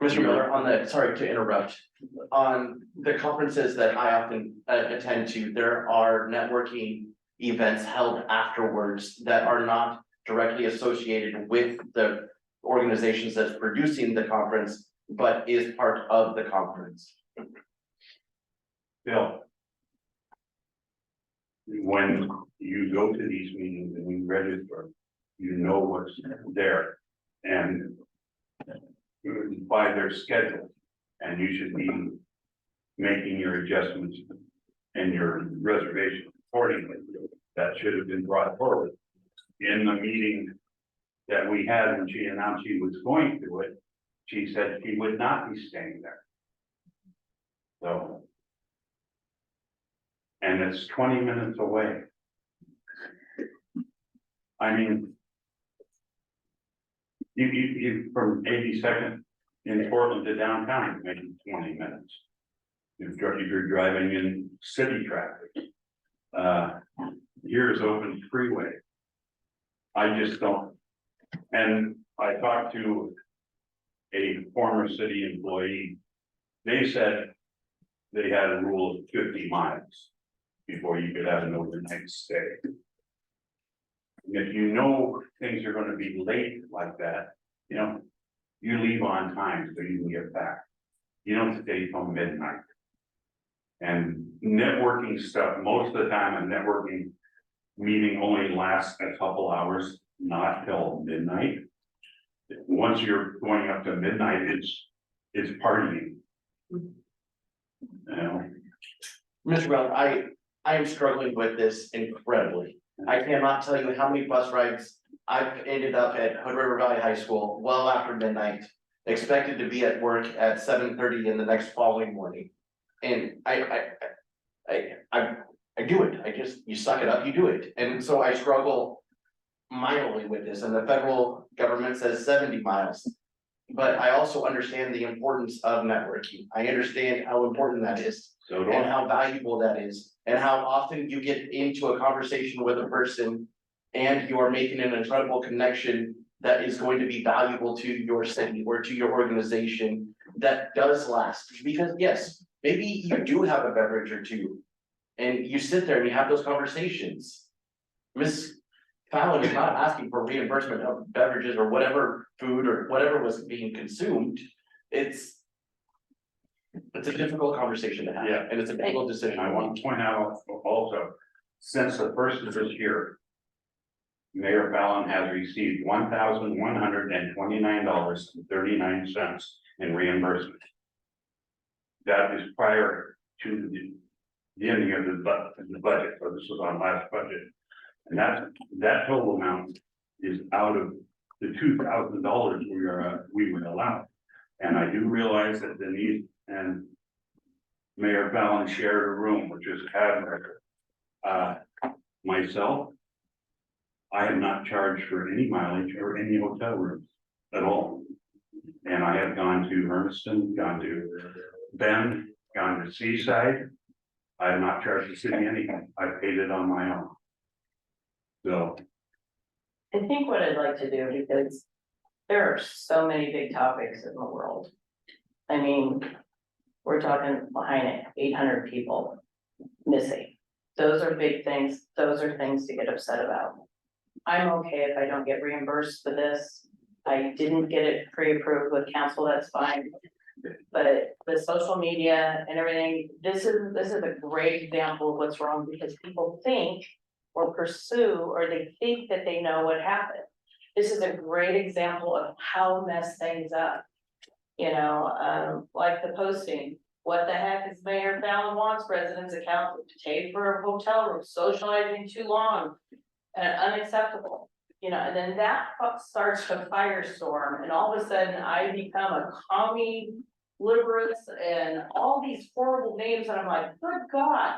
Mr. Miller, on the, sorry to interrupt, on the conferences that I often attend to, there are networking events held afterwards that are not directly associated with the organizations that's producing the conference, but is part of the conference. Bill, when you go to these meetings and you register, you know what's there. And by their schedule, and you should be making your adjustments and your reservation accordingly. That should have been brought forward in the meeting that we had when she announced she was going to it. She said she would not be staying there. So. And it's 20 minutes away. I mean. You from 82nd in Portland to downtown, maybe 20 minutes. If you're driving in city traffic. Here's open freeway. I just don't. And I talked to a former city employee. They said they had a rule of 50 miles before you could have an overnight stay. If you know things are going to be late like that, you know, you leave on time so you can get back. You don't stay till midnight. And networking stuff, most of the time a networking meeting only lasts a couple hours, not till midnight. Once you're going up to midnight, it's partying. You know, Mr. Brown, I am struggling with this incredibly. I cannot tell you how many bus rides I've ended up at Hood River Valley High School well after midnight. Expected to be at work at 7:30 in the next following morning. And I do it, you suck it up, you do it, and so I struggle mightily with this, and the federal government says 70 miles. But I also understand the importance of networking, I understand how important that is, So do and I. how valuable that is, and how often you get into a conversation with a person. And you are making an incredible connection that is going to be valuable to your city or to your organization that does last, because yes, maybe you do have a beverage or two. And you sit there and you have those conversations. Miss Fallon is not asking for reimbursement of beverages or whatever food or whatever was being consumed. It's a difficult conversation to have, Yeah. and it's a difficult decision. And I want to point out also, since the first of this year, Mayor Fallon has received $1,129.39 in reimbursement. That is prior to the ending of the budget, so this was on last budget. And that total amount is out of the $2,000 we were allowed. And I do realize that Denise and Mayor Fallon shared a room, which is admirable. Myself, I have not charged for any mileage or any hotel rooms at all. And I have gone to Hermiston, gone to Bend, gone to Seaside. I have not charged the city anything. I paid it on my own. So, I think what I'd like to do, because there are so many big topics in the world. I mean, we're talking behind it, 800 people missing. Those are big things. Those are things to get upset about. I'm okay if I don't get reimbursed for this. I didn't get it pre-approved with council, that's fine. But the social media and everything, this is a great example of what's wrong, because people think or pursue, or they think that they know what happened. This is a great example of how mess things up. You know, like the posting, what the heck is Mayor Fallon wants residents account to pay for a hotel room, socializing too long and unacceptable. You know, and then that starts a firestorm, and all of a sudden I become a commie liberals and all these horrible names, and I'm like, good God.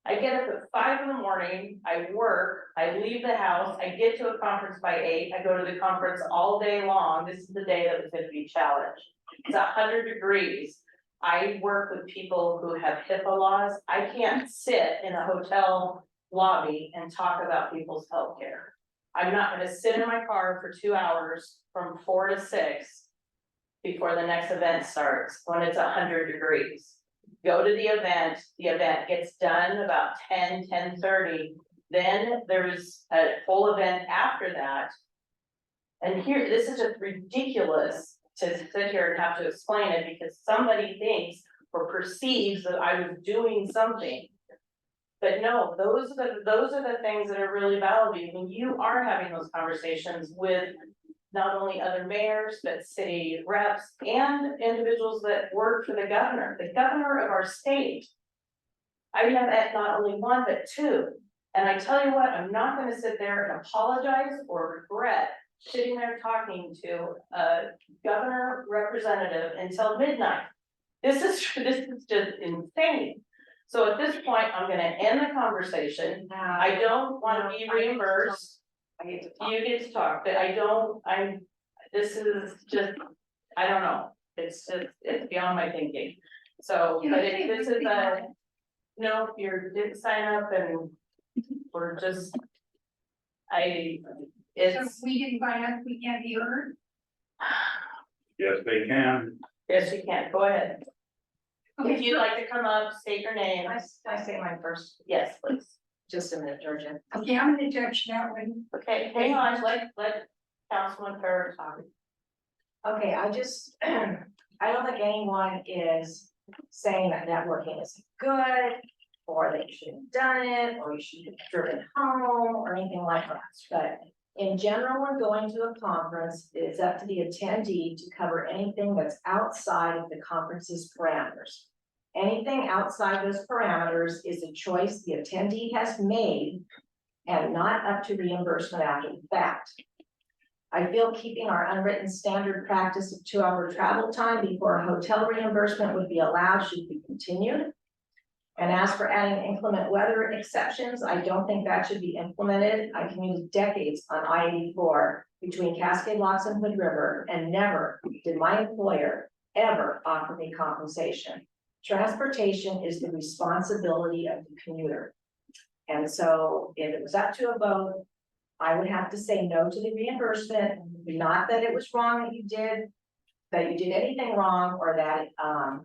I get up at 5 in the morning, I work, I leave the house, I get to a conference by 8, I go to the conference all day long. This is the day that was gonna be challenged. It's 100 degrees. I work with people who have HIPAA laws. I can't sit in a hotel lobby and talk about people's health care. I'm not gonna sit in my car for 2 hours from 4 to 6 before the next event starts when it's 100 degrees. Go to the event gets done about 10:30. Then there's a whole event after that. And here, this is just ridiculous to sit here and have to explain it, because somebody thinks or perceives that I was doing something. But no, those are the things that are really valuable when you are having those conversations with not only other mayors, but city reps and individuals that work for the governor of our state. I have met not only one, but 2. And I tell you what, I'm not gonna sit there and apologize or regret sitting there talking to a governor representative until midnight. This is just insane. So at this point, I'm gonna end the conversation. I don't wanna be reimbursed. You get to talk, but this is just, I don't know, it's beyond my thinking. So, but this is no, you didn't sign up and we're just, So if we didn't sign up, we can't be heard? yes, they can. yes, you can, go ahead. If you'd like to come up, state your name. I say mine first? Yes, please. Just a minute, Georgia. Okay, I'm gonna judge that one. Okay, hang on, let Councilman Farrer talk. Okay, I don't think anyone is saying that networking is good, or that you shouldn't have done it, or you should have driven home, or anything like that. But in general, when going to a conference, it's up to the attendee to cover anything that's outside of the conference's parameters. Anything outside those parameters is a choice the attendee has made and not up to reimbursement after the fact. I feel keeping our unwritten standard practice of 2-hour travel time before hotel reimbursement would be allowed should be continued. And as for adding inclement weather exceptions, I don't think that should be implemented. I commuted decades on I-84 between Cascade Locks and Hood River, and never did my employer ever offer me compensation. Transportation is the responsibility of the commuter. And so if it was up to a vote, I would have to say no to the reimbursement, not that it was wrong that you did anything wrong, or that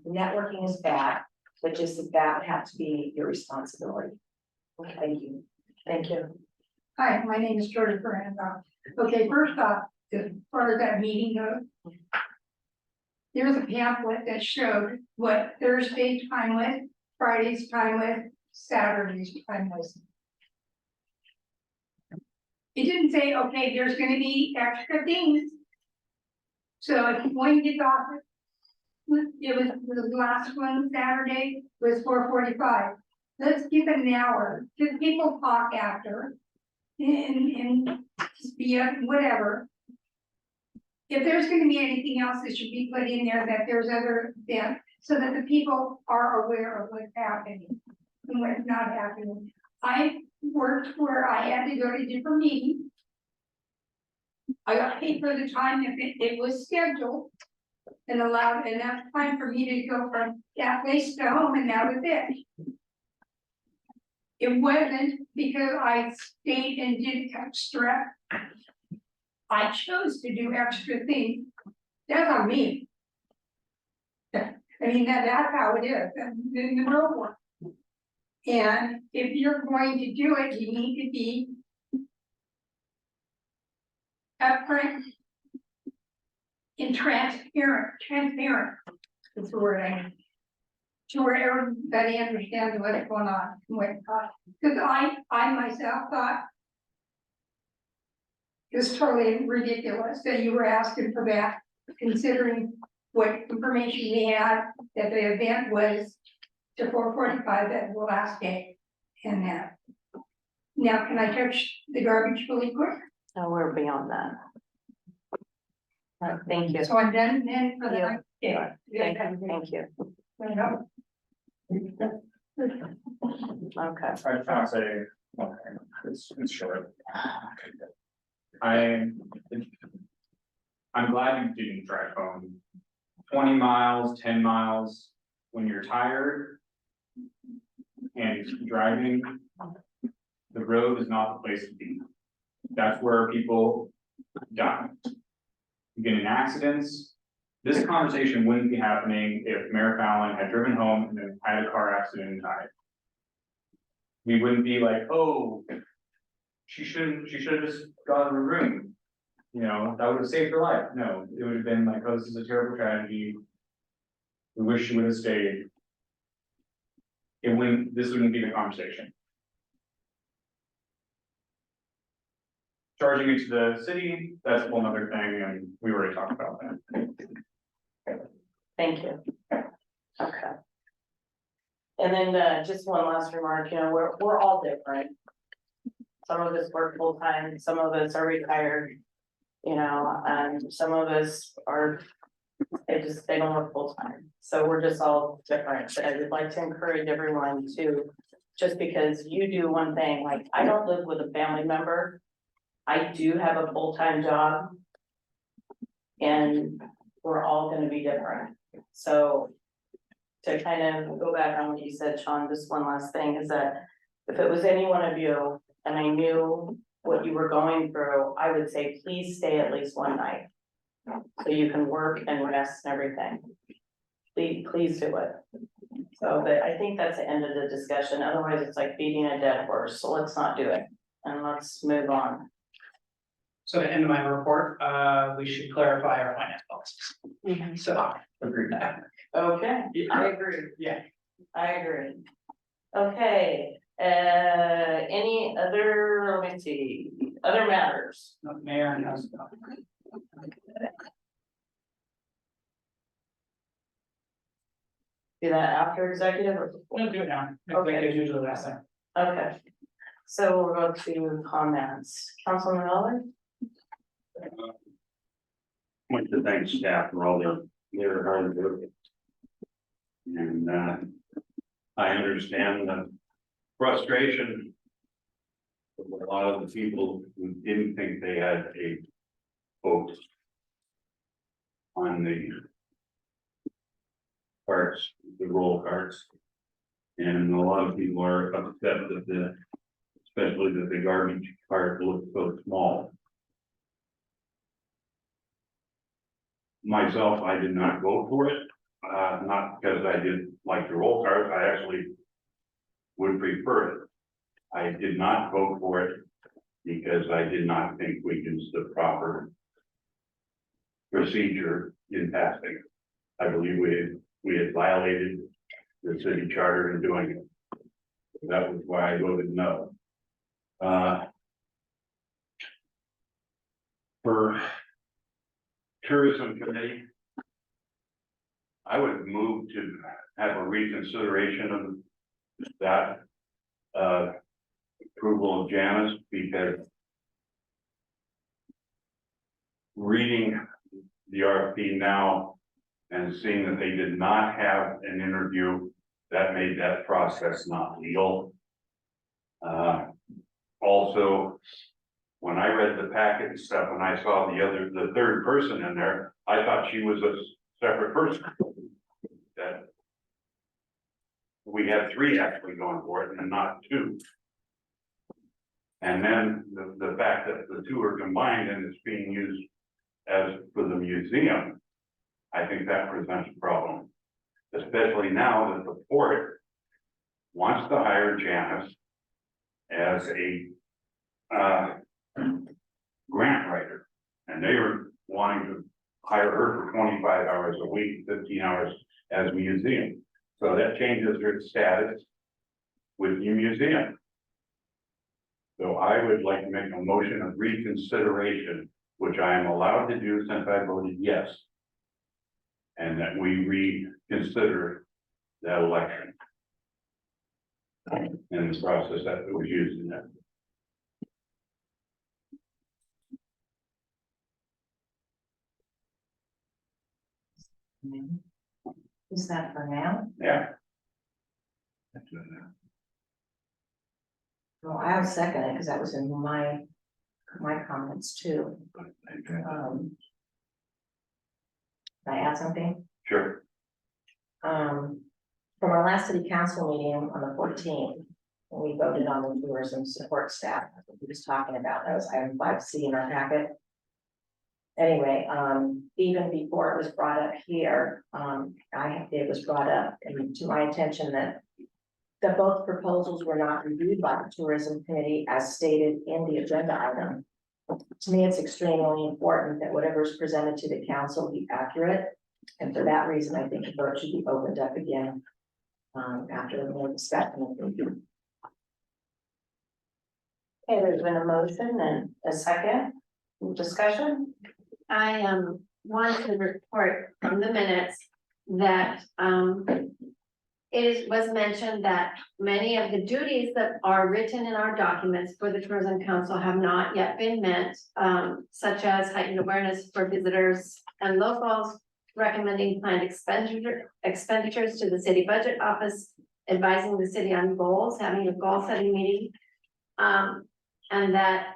the networking is bad, but just that would have to be your responsibility. Thank you. Thank you. Hi, my name is Jordan Miranda. Okay, first off, as far as that meeting goes, there's a pamphlet that showed what Thursday's time was, Friday's time was, Saturday's time was. It didn't say, okay, there's gonna be extra things. So if you're going to get off, it was the last one, Saturday, was 4:45. Let's give it an hour, because people talk after. And yeah, whatever. If there's gonna be anything else that should be put in there, that there's other events, so that the people are aware of what's happening and what's not happening. I worked where I had to go to different meetings. I got paid for the time if it was scheduled and allowed enough time for me to go from that place to home, and that was it. It wasn't because I stayed and did extra. I chose to do extra things. That's on me. I mean, that's how it is in the real world. And if you're going to do it, you need to be upfront and transparent is the word I need. To where everybody understands what's going on, because I myself thought it was totally ridiculous that you were asking for that, considering what information we had, that the event was to 4:45, that the last day, and that. Now, can I touch the garbage really quick? No, we're beyond that. Thank you. So I'm done then for the. Yeah. Thank you. Okay. I try to say, okay, it's short. I'm glad you didn't drive home 20 miles, 10 miles when you're tired and driving. The road is not the place to be. That's where people die. You get in accidents. This conversation wouldn't be happening if Mayor Fallon had driven home and then had a car accident and died. We wouldn't be like, oh, she should have just gone to the room. You know, that would have saved her life. No, it would have been like, oh, this is a terrible tragedy. We wish she would have stayed. This wouldn't be the conversation. Charging it to the city, that's a whole nother thing, and we already talked about that. Thank you. Okay. And then just one last remark, you know, we're all different. Some of us work full time, some of us are retired, you know, and some of us are, they don't work full time. So we're just all different. But I would like to encourage everyone to, just because you do one thing, like I don't live with a family member. I do have a full-time job. And we're all gonna be different. So to kind of go back on what you said, Sean, just one last thing is that if it was any one of you and I knew what you were going through, I would say, please stay at least one night. So you can work and rest and everything. Please do it. So, but I think that's the end of the discussion. Otherwise, it's like beating a dead horse. So let's not do it and let's move on. So to end my report, we should clarify our finance policies. So, agree with that. Okay, I agree. Yeah. I agree. Okay, any other, let me see, other matters? Mayor knows. Do that after executive or? We'll do it now. Okay. Like usually last time. Okay. So we'll go to comments. Councilman Miller? Want to thank staff for all their hard work. And, I understand the frustration of a lot of the people who didn't think they had a vote on the carts, the roll carts. And a lot of people are upset that especially that the garbage cart looks so small. Myself, I did not vote for it, not because I didn't like the roll cart, I actually would prefer it. I did not vote for it because I did not think we used the proper procedure in passing. I believe we had violated the city charter in doing it. That was why I voted no. For tourism committee, I would move to have a reconsideration of that approval of Janice, because reading the RFP now and seeing that they did not have an interview, that made that process not legal. Also, when I read the packet and stuff, and I saw the third person in there, I thought she was a separate person. That we had 3 actually going for it and not 2. And then the fact that the 2 are combined and it's being used as for the museum, I think that presents a problem. Especially now that the port wants to hire Janice as a grant writer, and they were wanting to hire her for 25 hours a week, 15 hours as museum. So that changes her status with the museum. So I would like to make a motion of reconsideration, which I am allowed to do since I voted yes. And that we reconsider that election. And the process that was used in that. Is that for now? Yeah. Well, I'll second it because that was in my comments too. Can I add something? Sure. From our last city council meeting on the 14th, when we voted on the tourism support staff, we was talking about those item 5C in our packet. Anyway, even before it was brought up here, it was brought up to my attention that both proposals were not reviewed by the tourism committee as stated in the agenda item. To me, it's extremely important that whatever is presented to the council be accurate. And for that reason, I think the vote should be opened up again after the more discussion. Okay, there's been a motion and a second discussion. I want to report from the minutes that it was mentioned that many of the duties that are written in our documents for the Tourism Council have not yet been met, such as heightened awareness for visitors and locals, recommending planned expenditures to the city budget office, advising the city on goals, having a goal setting meeting. And that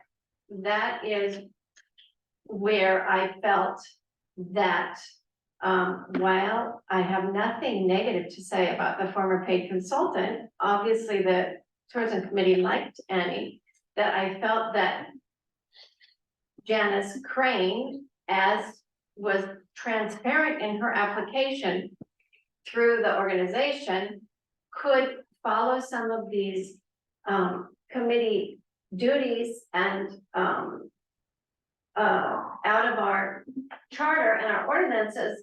is where I felt that while I have nothing negative to say about the former paid consultant, obviously the tourism committee liked Annie, that I felt that Janice Crane, as was transparent in her application through the organization, could follow some of these committee duties and out of our charter and our ordinances,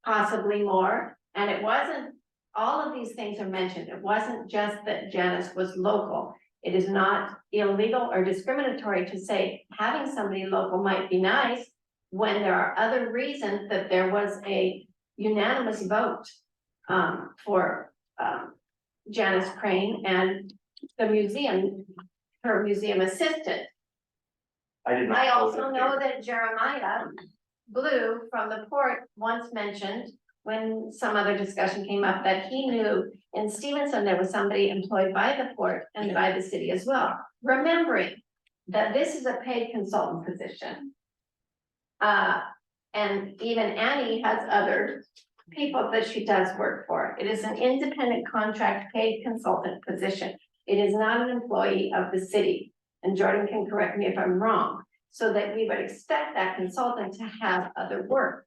possibly more. And it wasn't, all of these things are mentioned. It wasn't just that Janice was local. It is not illegal or discriminatory to say having somebody local might be nice when there are other reasons that there was a unanimous vote for, Janice Crane and the museum, her museum assistant. I did not. I vote also in know favor. that Jeremiah Blue from the port once mentioned, when some other discussion came up, that he knew in Stevenson, there was somebody employed by the port and by the city as well. Remembering that this is a paid consultant position. And even Annie has other people that she does work for. It is an independent contract paid consultant position. It is not an employee of the city. And Jordan can correct me if I'm wrong, so that we would expect that consultant to have other work.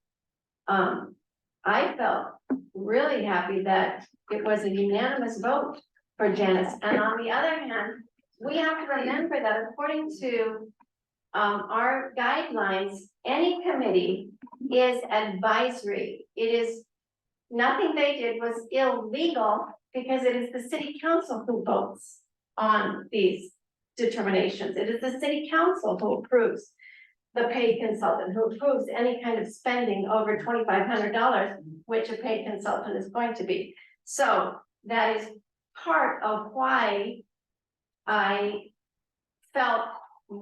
I felt really happy that it was a unanimous vote for Janice. And on the other hand, we have to remember that according to our guidelines, any committee is advisory. It is, nothing they did was illegal because it is the city council who votes on these determinations. It is the city council who approves the paid consultant, who approves any kind of spending over $2,500, which a paid consultant is going to be. So that is part of why I felt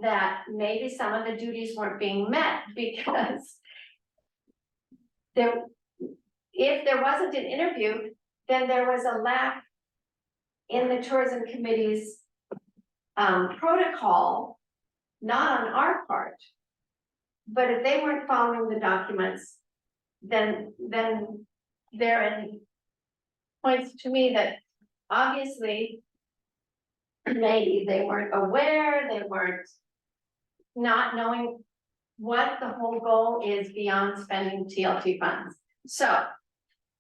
that maybe some of the duties weren't being met, because if there wasn't an interview, then there was a lack in the tourism committee's protocol, not on our part. But if they weren't following the documents, then therein points to me that obviously maybe they weren't aware, they weren't not knowing what the whole goal is beyond spending TLT funds. So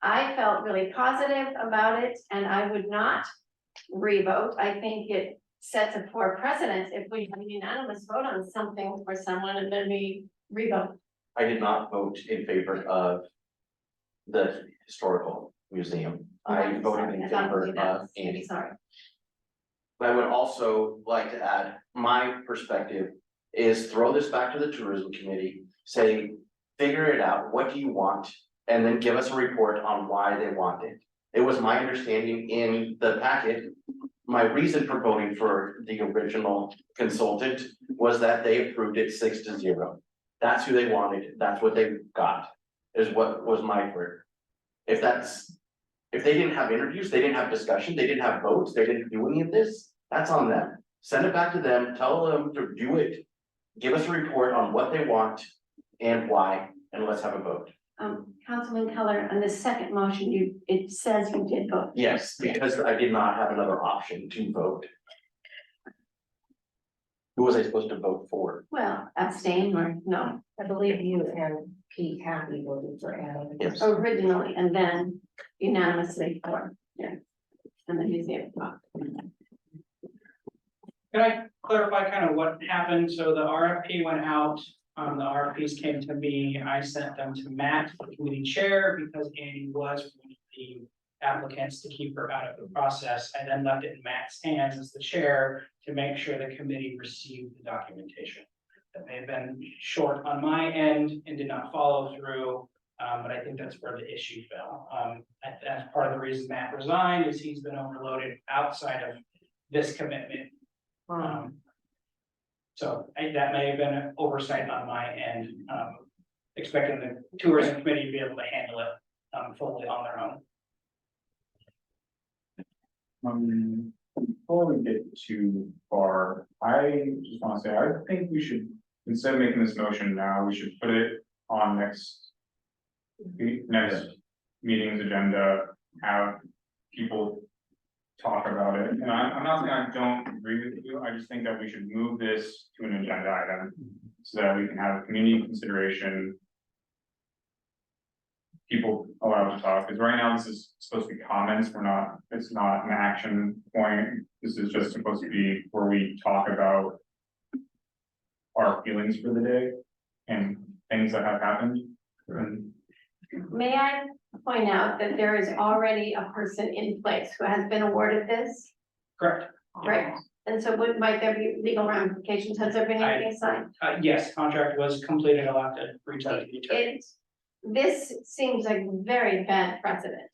I felt really positive about it, and I would not revote. I think it sets a poor precedent if we have a unanimous vote on something for someone and then we revote. I did not vote in favor of the historical museum. I voted in favor of Annie. Sorry. But I would also like to add, my perspective is throw this back to the tourism committee, say, figure it out, what do you want? And then give us a report on why they want it. It was my understanding in the packet, my reason for voting for the original consultant was that they approved it 6-0. That's who they wanted, that's what they got, is what was my word. If they didn't have interviews, they didn't have discussion, they didn't have votes, they didn't do any of this, that's on them. Send it back to them, tell them to do it, give us a report on what they want and why, and let's have a vote. Councilman Keller, on the second motion, it says you did vote. Yes, because I did not have another option to vote. Who was I supposed to vote for? Well, abstain or no, I believe you and Pete Happy voted for Annie. Yes. originally, and then unanimously for, yeah. And the museum. Can I clarify kind of what happened? So the RFP went out, the RFPs came to me, I sent them to Matt, the committee chair, because Annie was one of the applicants to keep her out of the process. I then left it in Matt's hands as the chair to make sure the committee received the documentation. That may have been short on my end and did not follow through, but I think that's where the issue fell. That's part of the reason Matt resigned, is he's been overloaded outside of this commitment. So that may have been an oversight on my end, expecting the tourism committee to be able to handle it fully on their own. Before we get too far, I just want to say, I think we should, instead of making this motion now, we should put it on next meeting's agenda, have people talk about it. And I'm not saying I don't agree with you, I just think that we should move this to an agenda item so that we can have community consideration. People allowed to talk, because right now this is supposed to be comments, it's not an action point. This is just supposed to be where we talk about our feelings for the day and things that have happened. And May I point out that there is already a person in place who has been awarded this, Correct. right? And so might there be legal ramifications? Has there been anything signed? Yes, contract was completed, I'll have to reach out to the attorney. This seems like very bad precedent.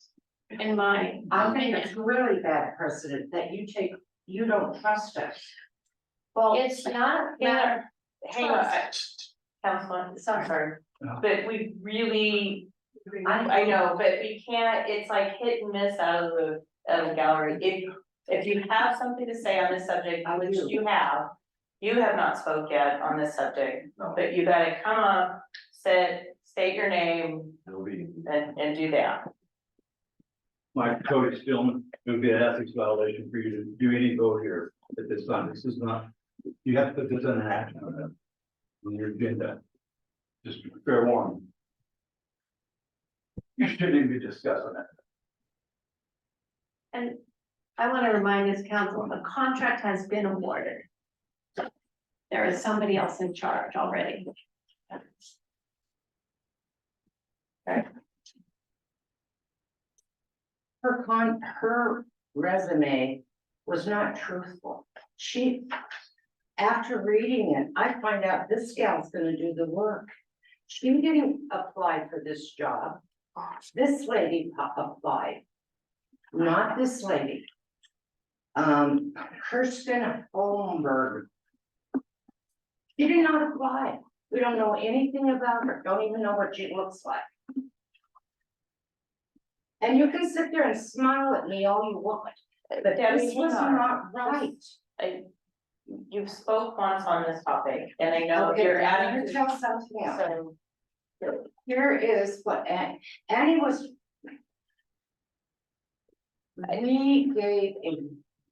in my. I think it's really bad precedent that you don't trust us. Well, It's not a matter. hang on, Councilman, sorry, but we really, I know, but we can't, it's like hit and miss out of the gallery. If you have something to say on this subject, which you have not spoke yet on this subject, but you gotta come up, state your name It'll be, and do that. my Cody Stillman, it would be an ethics violation for you to do any vote here at this time. This is not, you have to put this in an action on your agenda. Just fair warning. You shouldn't even be discussing that. And I want to remind this council, the contract has been awarded. There is somebody else in charge already. Her resume was not truthful. After reading it, I find out this gal's gonna do the work. She didn't apply for this job. This lady applied, not this lady. Kirsten Holmberg. She did not apply. We don't know anything about her, don't even know what she looks like. And you can sit there and smile at me all you want, but Debbie, this was hang on. not right. You've spoke once on this topic, and I know Okay, you're I'm adding gonna to, tell something else. so, Here is what Annie was. We gave a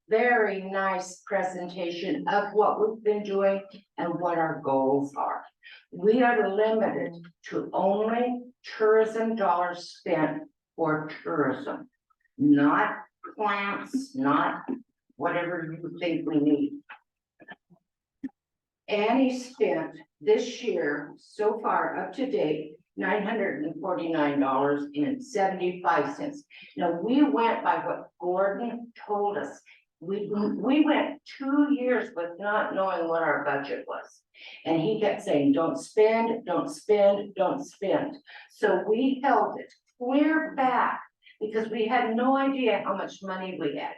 very nice presentation of what we've been doing and what our goals are. We are limited to only tourism dollars spent for tourism, not plants, not whatever you think we need. Annie spent this year, so far up to date, $949.75. Now, we went by what Gordon told us. We went 2 years with not knowing what our budget was. And he kept saying, don't spend, don't spend, don't spend. So we held it clear back because we had no idea how much money we had.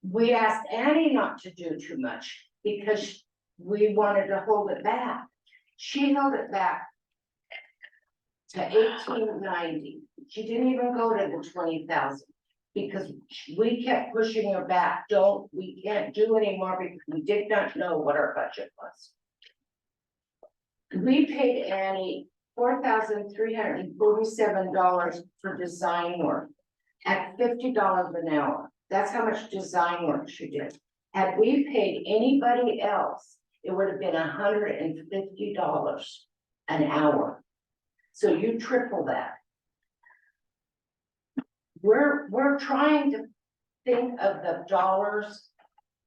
We asked Annie not to do too much because we wanted to hold it back. She held it back to 1890. She didn't even go to the 20,000 because we kept pushing her back. We can't do anymore because we did not know what our budget was. We paid Annie $4,347 for design work at $50 an hour. That's how much design work she did. Had we paid anybody else, it would have been $150 an hour. So you triple that. We're trying to think of the dollars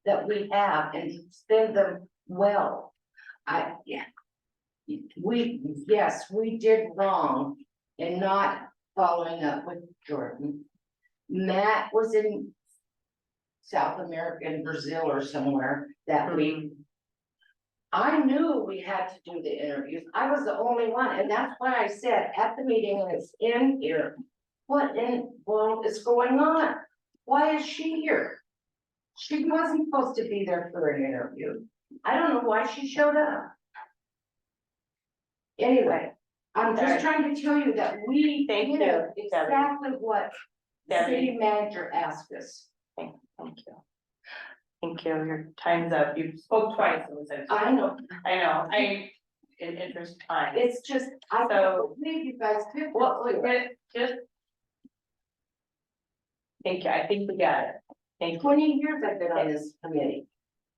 that we have and spend them well. Yes, we did wrong in not following up with Jordan. Matt was in South America, in Brazil or somewhere that week. I knew we had to do the interviews. I was the only one, and that's why I said at the meeting, and it's in here, what in the world is going on? Why is she here? She wasn't supposed to be there for an interview. I don't know why she showed up. Anyway, I'm just trying to tell you that we did exactly what the city manager asked us. thank you. Thank you, your time's up. You spoke twice. I know. In interest of time. It's just, I don't believe you guys did. Just. Thank you, I think we got it. Thank you. 20 years I've been on this committee.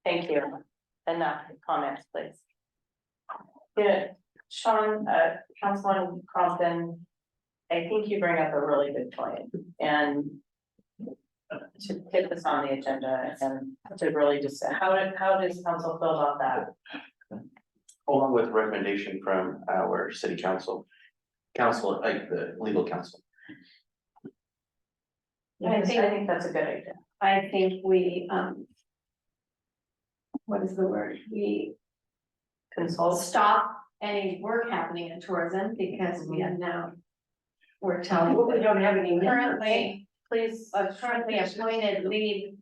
Thank you. Enough comments, please. Good. Sean, Councilman Compton, I think you bring up a really good point, and to put this on the agenda and to really just, how does council feel about that? Along with recommendation from our city council, like the legal counsel. I think that's a good idea. I think we, what is the word? We Consult. stop any work happening in tourism because we have now, we're telling. Well, we don't have any. Currently, please. A currently appointed lead,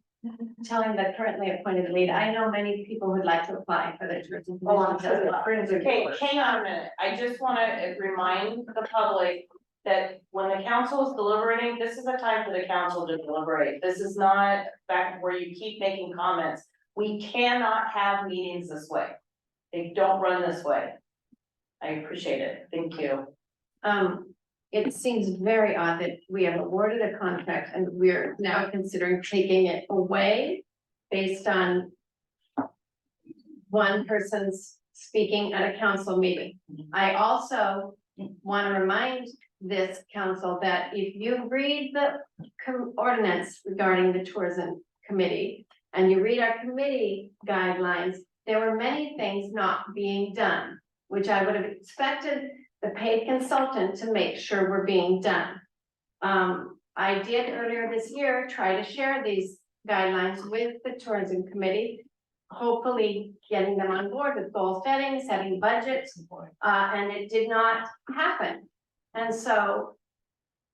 telling the currently appointed lead, I know many people would like to apply for the tourism. Oh, I'm positions as sure. well. Okay, hang on a minute, I just wanna remind the public that when the council is deliberating, this is a time for the council to deliberate. This is not back where you keep making comments. We cannot have meetings this way. They don't run this way. I appreciate it, thank you. It seems very odd that we have awarded a contract and we're now considering taking it away based on one person's speaking at a council meeting. I also want to remind this council that if you read the ordinance regarding the tourism committee and you read our committee guidelines, there were many things not being done, which I would have expected the paid consultant to make sure were being done. I did earlier this year try to share these guidelines with the tourism committee, hopefully getting them on board with goal setting, setting budgets, and it did not happen. And so,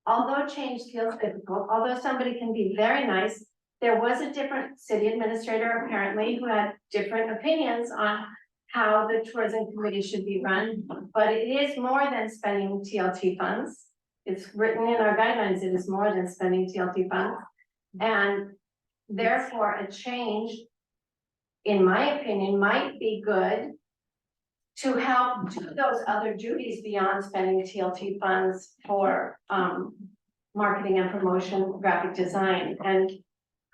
although change feels difficult, although somebody can be very nice, there was a different city administrator apparently who had different opinions on how the tourism committee should be run, but it is more than spending TLT funds. It's written in our guidelines, it is more than spending TLT funds. And therefore, a change, in my opinion, might be good to help do those other duties beyond spending TLT funds for marketing and promotion, graphic design.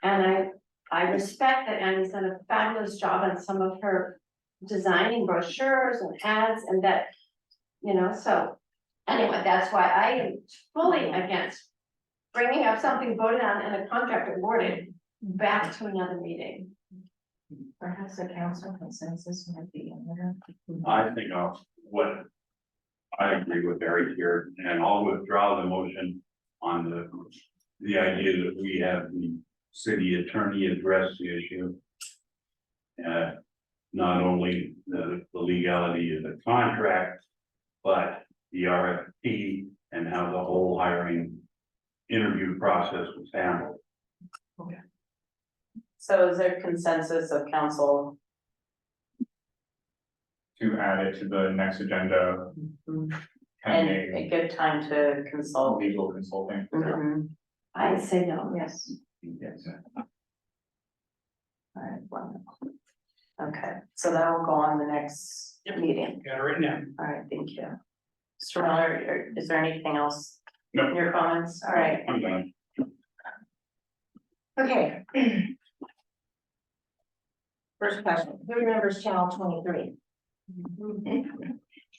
And I respect that Annie's done a fabulous job on some of her designing brochures and ads and that, you know, so anyway, that's why I am fully against bringing up something voted on and a contract awarded back to another meeting. Perhaps a council consensus might be in there. I think what I agree with Eric here, and I'll withdraw the motion on the idea that we have the city attorney address the issue. Not only the legality of the contract, but the RFP and how the whole hiring interview process was handled. So is there consensus of council? To add it to the next agenda. And Pending a good time to consult? legal consulting. Mhm. I'd say no. Yes. Yes. Alright, wonderful. Okay, so that will go on the next meeting. Got it written down. Alright, thank you. Mr. Miller, is there anything else? No. Your comments? Alright, I'm done. Okay. First question, who remembers channel 23?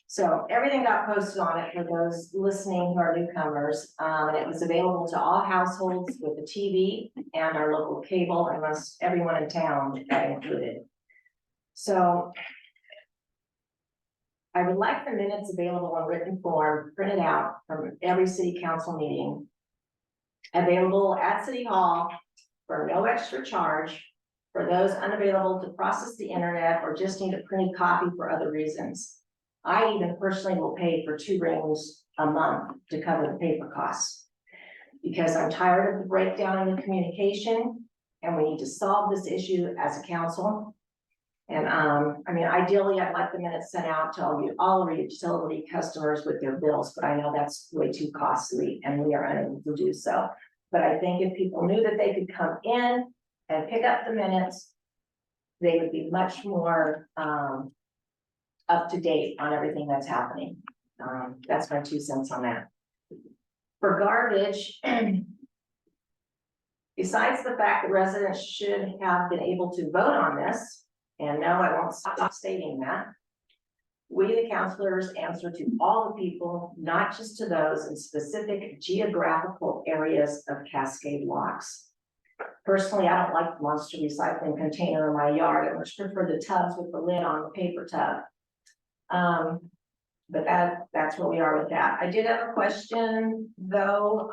So everything got posted on it for those listening who are newcomers, and it was available to all households with a TV and our local cable, and most everyone in town got included. So I would like the minutes available in written form, printed out from every city council meeting, available at City Hall for no extra charge for those unavailable to process the internet or just need a printed copy for other reasons. I even personally will pay for 2 rings a month to cover the paper costs. Because I'm tired of the breakdown in the communication and we need to solve this issue as a council. And I mean, ideally, I'd like the minutes sent out to all of our utility customers with their bills, but I know that's way too costly and we are unable to do so. But I think if people knew that they could come in and pick up the minutes, they would be much more up to date on everything that's happening. That's my 2 cents on that. For garbage, besides the fact that residents should have been able to vote on this, and no, I won't stop stating that, we, the counselors, answer to all the people, not just to those in specific geographical areas of Cascade locks. Personally, I don't like the monster recycling container in my yard. I much prefer the tubs with the lid on the paper tub. But that's where we are with that. I did have a question though.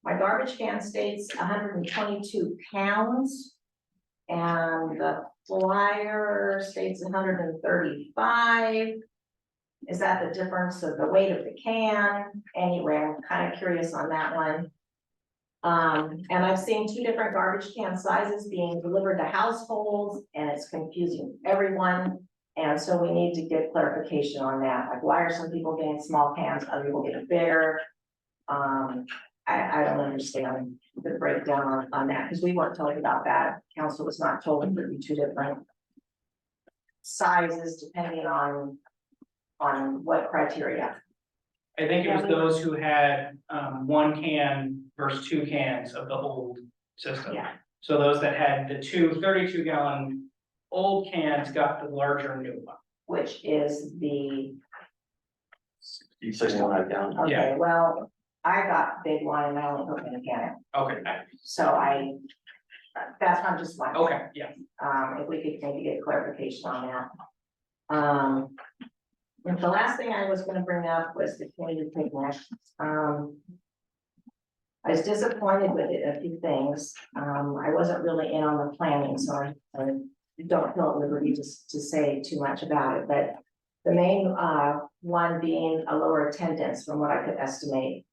My garbage can states 122 pounds. And the flyer states 135. Is that the difference of the weight of the can? Anyway, I'm kind of curious on that one. And I've seen 2 different garbage can sizes being delivered to households, and it's confusing everyone. And so we need to get clarification on that, like why are some people getting small cans, other people getting bigger? I don't understand the breakdown on that, because we weren't told about that, council was not told there would be 2 different sizes depending on what criteria. I think it was those who had, 1 can versus 2 cans of the old system. Yeah. So those that had the 32 gallon old cans got the larger new one. Which is the, 61 down. Yeah. okay, well, I got big one and I only put in a can, Okay, so that's not just one. okay, yeah. If we could maybe get clarification on that. And the last thing I was gonna bring up was the community picnic. I was disappointed with it, a few things. I wasn't really in on the planning, so I don't feel at liberty to say too much about it, but the main one being a lower attendance from what I could estimate.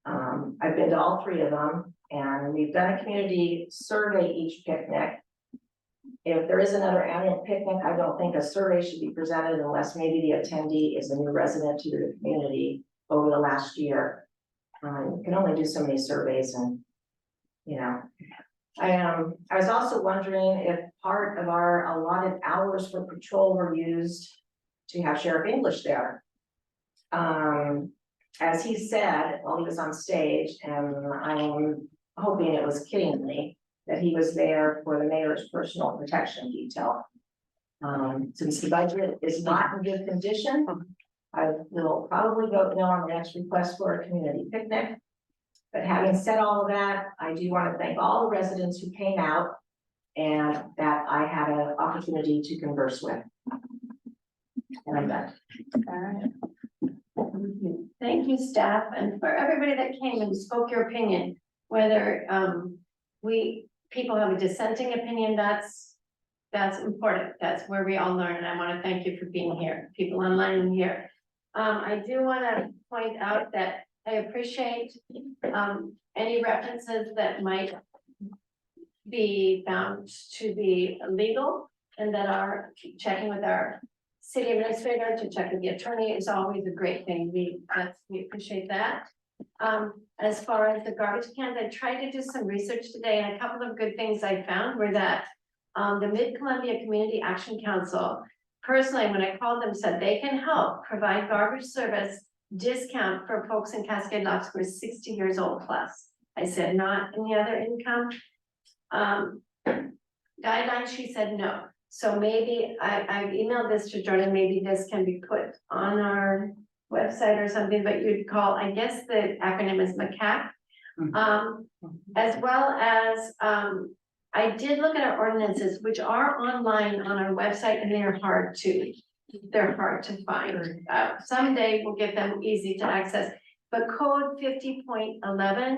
I've been to all 3 of them, and we've done a community survey each picnic. If there is another annual picnic, I don't think a survey should be presented unless maybe the attendee is a new resident to the community over the last year. You can only do so many surveys, and, you know. I was also wondering if part of our allotted hours for patrol were used to have Sheriff English there. As he said while he was on stage, and I'm hoping it was kiddingly, that he was there for the mayor's personal protection detail. Since the budget is not in good condition, I will probably vote no on the next request for a community picnic. But having said all of that, I do want to thank all the residents who came out and that I had an opportunity to converse with. And I'm done. All right. Thank you, staff, and for everybody that came and spoke your opinion, whether people have a dissenting opinion, that's important. That's where we all learn, and I want to thank you for being here, people online and here. I do want to point out that I appreciate any references that might be found to be illegal, and that are checking with our city administrator to check with the attorney is always a great thing. We appreciate that. As far as the garbage cans, I tried to do some research today, and a couple of good things I found were that the Mid-Columbia Community Action Council, personally, when I called them, said they can help provide garbage service discount for folks in Cascade Locks who are 60 years old plus. I said, not any other income guidelines. She said no. So maybe I've emailed this to Jordan, maybe this can be put on our website or something, but you'd call, I guess the acronym is MCAP. As well as, I did look at our ordinances, which are online on our website, and they're hard to find. Someday we'll get them easy to access, but code 50.11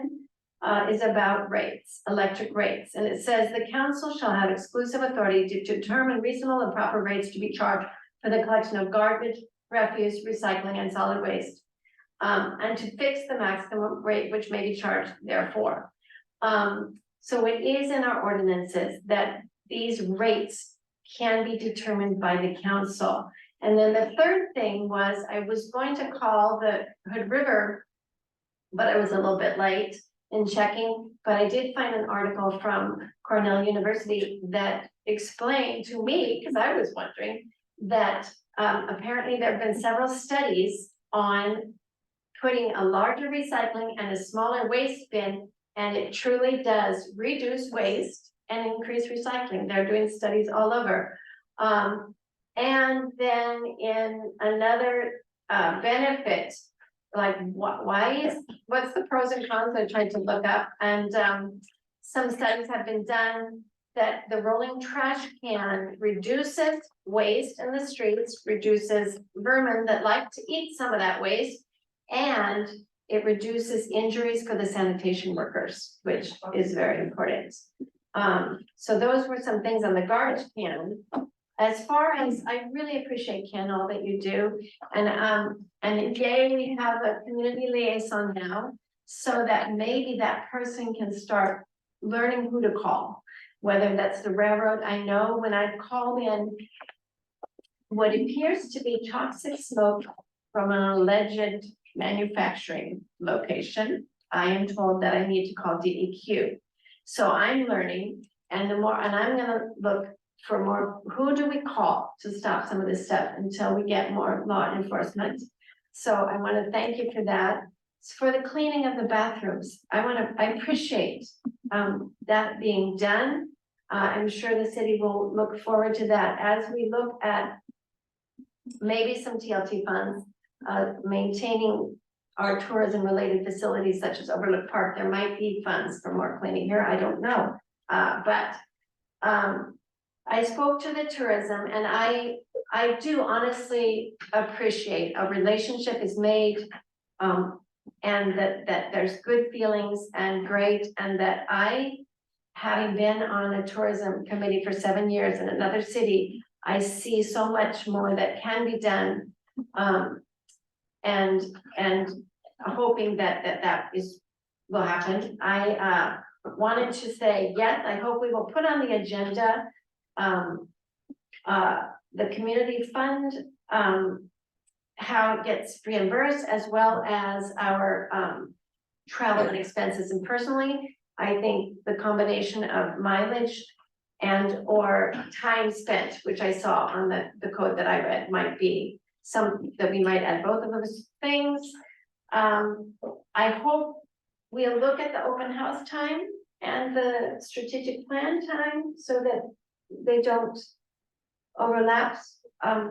is about rates, electric rates. And it says the council shall have exclusive authority to determine reasonable and proper rates to be charged for the collection of garbage, refuse, recycling, and solid waste. And to fix the maximum rate which may be charged therefore. So it is in our ordinances that these rates can be determined by the council. And then the third thing was I was going to call the Hood River, but I was a little bit late in checking, but I did find an article from Cornell University that explained to me, because I was wondering, that apparently there have been several studies on putting a larger recycling and a smaller waste bin, and it truly does reduce waste and increase recycling. They're doing studies all over. And then in another benefit, like what's the pros and cons? I tried to look up, and some studies have been done that the rolling trash can reduces waste in the streets, reduces vermin that like to eat some of that waste, and it reduces injuries for the sanitation workers, which is very important. So those were some things on the garbage can. As far as, I really appreciate, Ken, all that you do. And yay, we have a community liaison now. so that maybe that person can start learning who to call. Whether that's the railroad, I know when I called in what appears to be toxic smoke from an alleged manufacturing location, I am told that I need to call DEQ. So I'm learning, and I'm gonna look for more, who do we call to stop some of this stuff until we get more law enforcement? So I wanna thank you for that. For the cleaning of the bathrooms, I appreciate that being done. I'm sure the city will look forward to that as we look at maybe some TLT funds, maintaining our tourism related facilities such as Overlook Park. There might be funds for more cleaning here, I don't know. But I spoke to the tourism, and I do honestly appreciate a relationship is made, and that there's good feelings and great, and that having been on a tourism committee for 7 years in another city, I see so much more that can be done. And hoping that will happen. I wanted to say, yes, I hope we will put on the agenda the community fund, how it gets reimbursed, as well as our travel and expenses. And personally, I think the combination of mileage and or time spent, which I saw on the code that I read, might be some that we might add both of those things. I hope we'll look at the open house time and the strategic plan time so that they don't overlap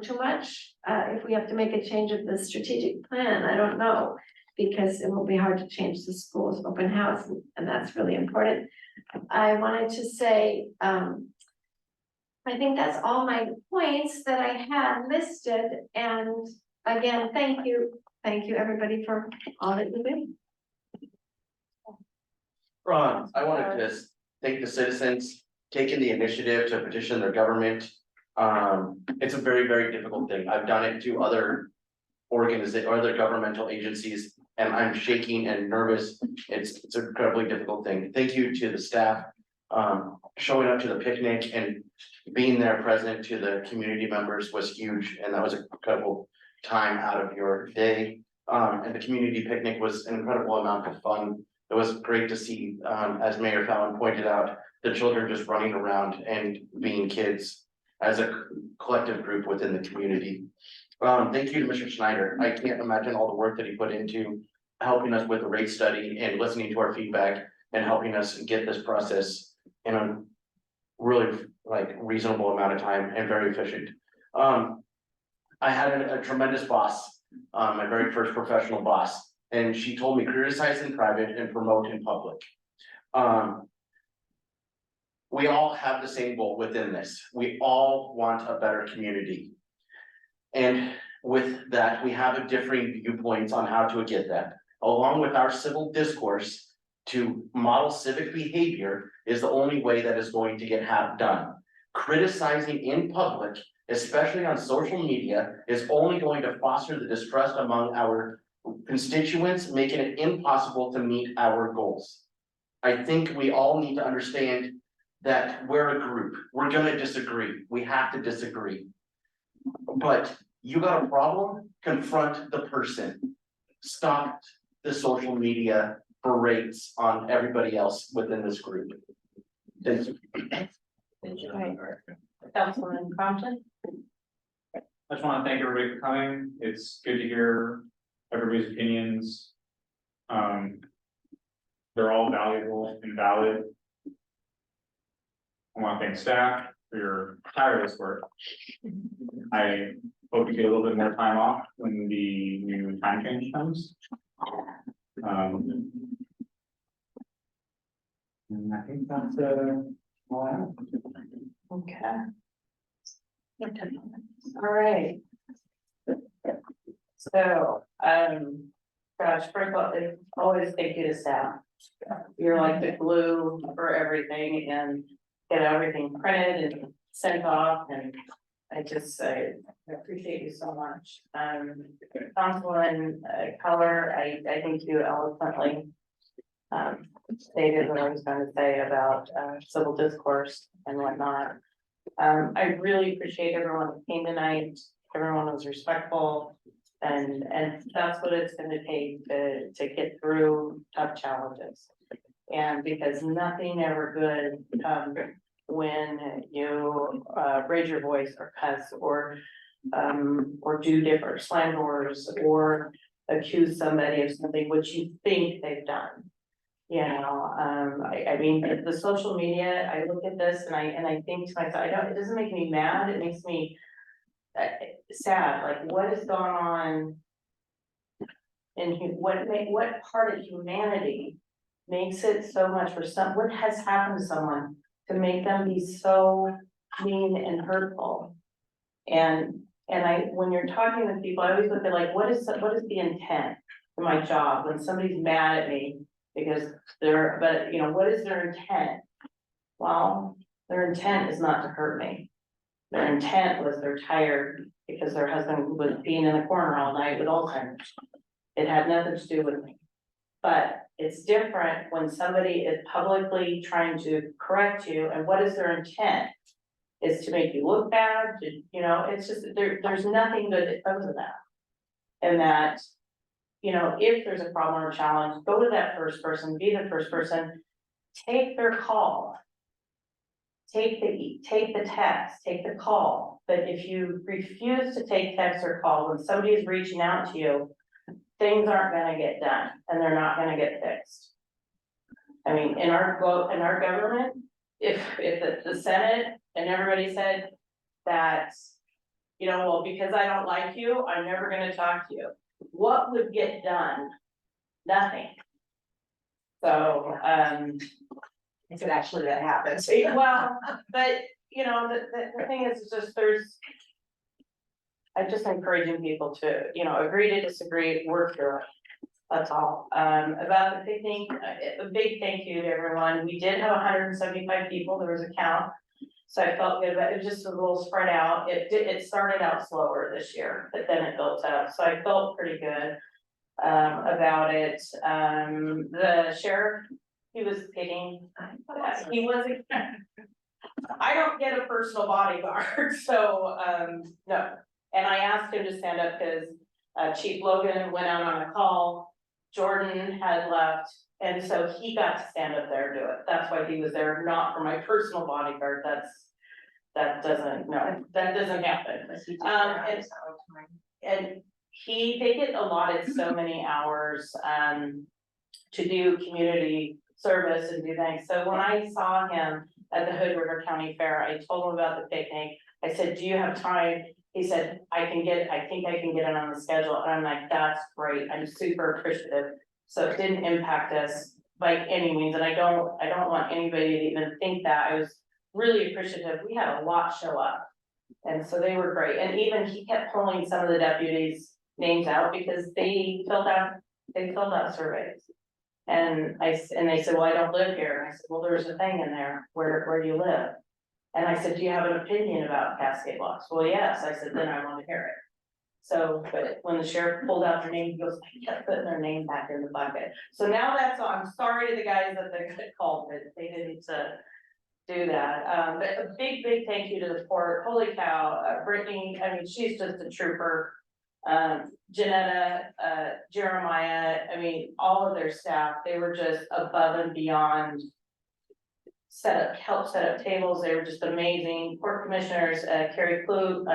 too much. If we have to make a change of the strategic plan, I don't know, because it will be hard to change the school's open house, and that's really important. I wanted to say, I think that's all my points that I had listed, and again, thank you everybody for all that you do. Ron, I wanted to just thank the citizens taking the initiative to petition their government. It's a very, very difficult thing. I've done it to other organizations or other governmental agencies, and I'm shaking and nervous. It's an incredibly difficult thing. Thank you to the staff, showing up to the picnic and being there present to the community members was huge, and that was an incredible time out of your day. And the community picnic was an incredible amount of fun. It was great to see, as Mayor Fallon pointed out, the children just running around and being kids as a collective group within the community. Thank you to Mr. Schneider. I can't imagine all the work that he put into helping us with the rate study and listening to our feedback and helping us get this process in a really reasonable amount of time and very efficient. I had a tremendous boss, my very first professional boss, and she told me criticize in private and promote in public. We all have the same goal within this. We all want a better community. And with that, we have a differing viewpoints on how to get that. Along with our civil discourse to model civic behavior is the only way that is going to get done. Criticizing in public, especially on social media, is only going to foster the distrust among our constituents, making it impossible to meet our goals. I think we all need to understand that we're a group. We're gonna disagree. We have to disagree. But you got a problem, confront the person. Stop the social media parades on everybody else within this group. Thank you. Councilman Compton? I just want to thank everybody for coming. It's good to hear everybody's opinions. They're all valuable and valid. I want to thank staff for your tireless work. I hope you get a little bit more time off when the new time change comes. And I think that's all I have. Okay. All right. So, gosh, first of all, it's always thank you to staff. You're like the glue for everything and get everything printed and sent off, and I appreciate you so much. Councilman Color, I think you eloquently stated what I was going to say about, civil discourse and whatnot. I really appreciate everyone who came tonight, everyone was respectful, and that's what it's gonna take to get through tough challenges. And because nothing ever good comes when you raise your voice or cuss or do different slang words or accuse somebody of something which you think they've done. You know, I mean, the social media, I look at this and I think to myself, it doesn't make me mad, it makes me sad, like what has gone on in what part of humanity makes it so much for what has happened to someone to make them be so mean and hurtful? And when you're talking to people, I always look at like, what is the intent of my job when somebody's mad at me? Because but you know, what is their intent? Well, their intent is not to hurt me. Their intent was they're tired because their husband was being in the corner all night with Alzheimer's. It had nothing to do with me. But it's different when somebody is publicly trying to correct you, and what is their intent? Is to make you look bad, you know, it's just, there's nothing good that comes of that. And that, you know, if there's a problem or challenge, go to that first person, be the first person, take their call. Take the text, take the call, but if you refuse to take text or call when somebody is reaching out to you, things aren't gonna get done and they're not gonna get fixed. I mean, in our government, if the Senate and everybody said that, you know, well, because I don't like you, I'm never gonna talk to you, what would get done? Nothing. So, If it actually that happens. well, but you know, the thing is just I'm just encouraging people to, you know, agree to disagree, work through it. That's all. About the picnic, a big thank you to everyone. We did have 175 people. There was a count. So I felt good about it. It was just a little spread out. It started out slower this year, but then it built up. So I felt pretty good about it. The sheriff, he was kidding. He wasn't. I don't get a personal bodyguard, so no. And I asked him to stand up because Chief Logan went out on a call. Jordan had left, and so he got to stand up there and do it. That's why he was there, not for my personal bodyguard. That doesn't happen. And they get allotted so many hours to do community service and do things. So when I saw him at the Hood River County Fair, I told him about the picnic. I said, do you have time? He said, I think I can get it on the schedule. And I'm like, that's great. I'm super appreciative. So it didn't impact us by any means. And I don't want anybody to even think that. I was really appreciative. We had a lot show up. And so they were great. And even he kept pulling some of the deputies' names out because they filled out surveys. And they said, well, I don't live here. And I said, well, there's a thing in there. Where do you live? And I said, do you have an opinion about Cascade locks? Well, yes. I said, then I want to hear it. So, but when the sheriff pulled out their name, he goes, I kept putting their name back in the bucket. So now that's all. I'm sorry to the guys that they called, but they didn't do that. But a big thank you to the port. Holy cow, Brittany, I mean, she's just a trooper. Janetta, Jeremiah, I mean, all of their staff, they were just above and beyond. Help set up tables, they were just amazing. Port commissioners, Carrie Clute,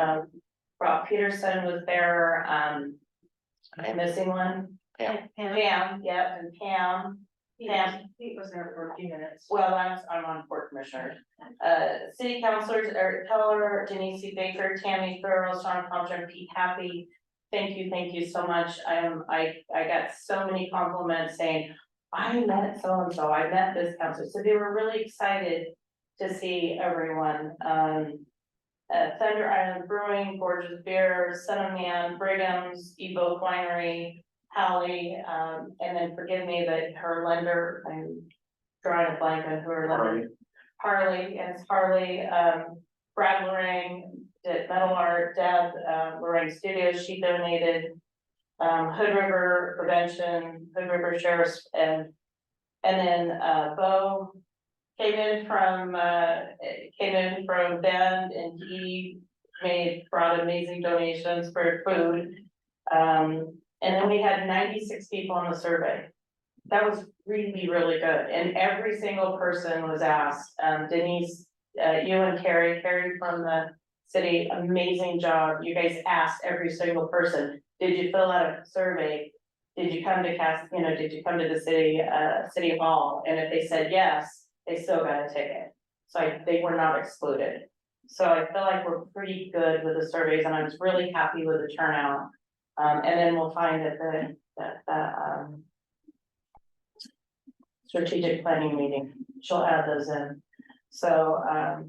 Rob Peterson was there, I'm missing one. Pam, yep, and Pam. He was there for a few minutes. Well, I'm on port commissioners. City councilors, Eric Keller, Denise C. Baker, Tammy Farrell, Sean Compton, Pete Happy. Thank you so much. I got so many compliments saying, I met so-and-so, I met this counselor. So they were really excited to see everyone. Thunder Island Brewing, Gorgeous Beer, Cinnamon, Brigham's, Evo Winery, Hallie, and then forgive me that her lender, I'm drawing a blank on who her lender. Harley, and it's Harley, Brad Lorraine, did Metal Art, Deb, Lorraine Studios, she donated. Hood River Prevention, Hood River Sheriff's, and And then, Bo came in from Bend and he brought amazing donations for food. And then we had 96 people on the survey. That was really, really good. And every single person was asked, Denise, you and Carrie from the city, amazing job. You guys asked every single person, did you fill out a survey? Did you come to did you come to the city hall? And if they said yes, they still got a ticket. So they were not excluded. So I feel like we're pretty good with the surveys and I was really happy with the turnout. And then we'll find that the strategic planning meeting, she'll add those in. So,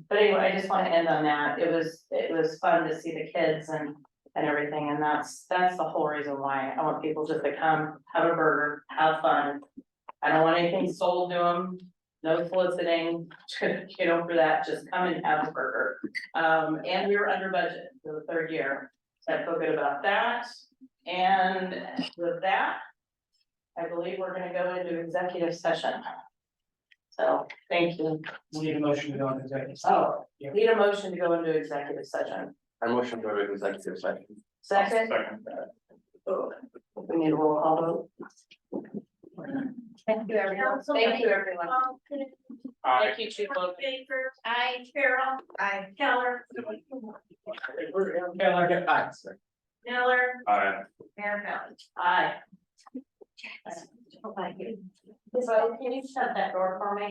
but anyway, I just want to end on that. It was fun to see the kids and everything, and that's the whole reason why I want people just to come, have a burger, have fun. I don't want anything sold to them, no soliciting, for that, just come and have a burger. And we were under budget for the third year, so I feel good about that. And with that, I believe we're gonna go into executive session. So, thank you. We need a motion to go into executive session. Oh, need a motion to go into executive session. I motion to go to executive session. Second, we need a roll call vote. Thank you, everyone. Thank you, everyone. Thank you, Chief. Baker. Aye. Farrell. Aye. Keller. Miller. Mayor Mallon. Aye. So can you shut that door for me?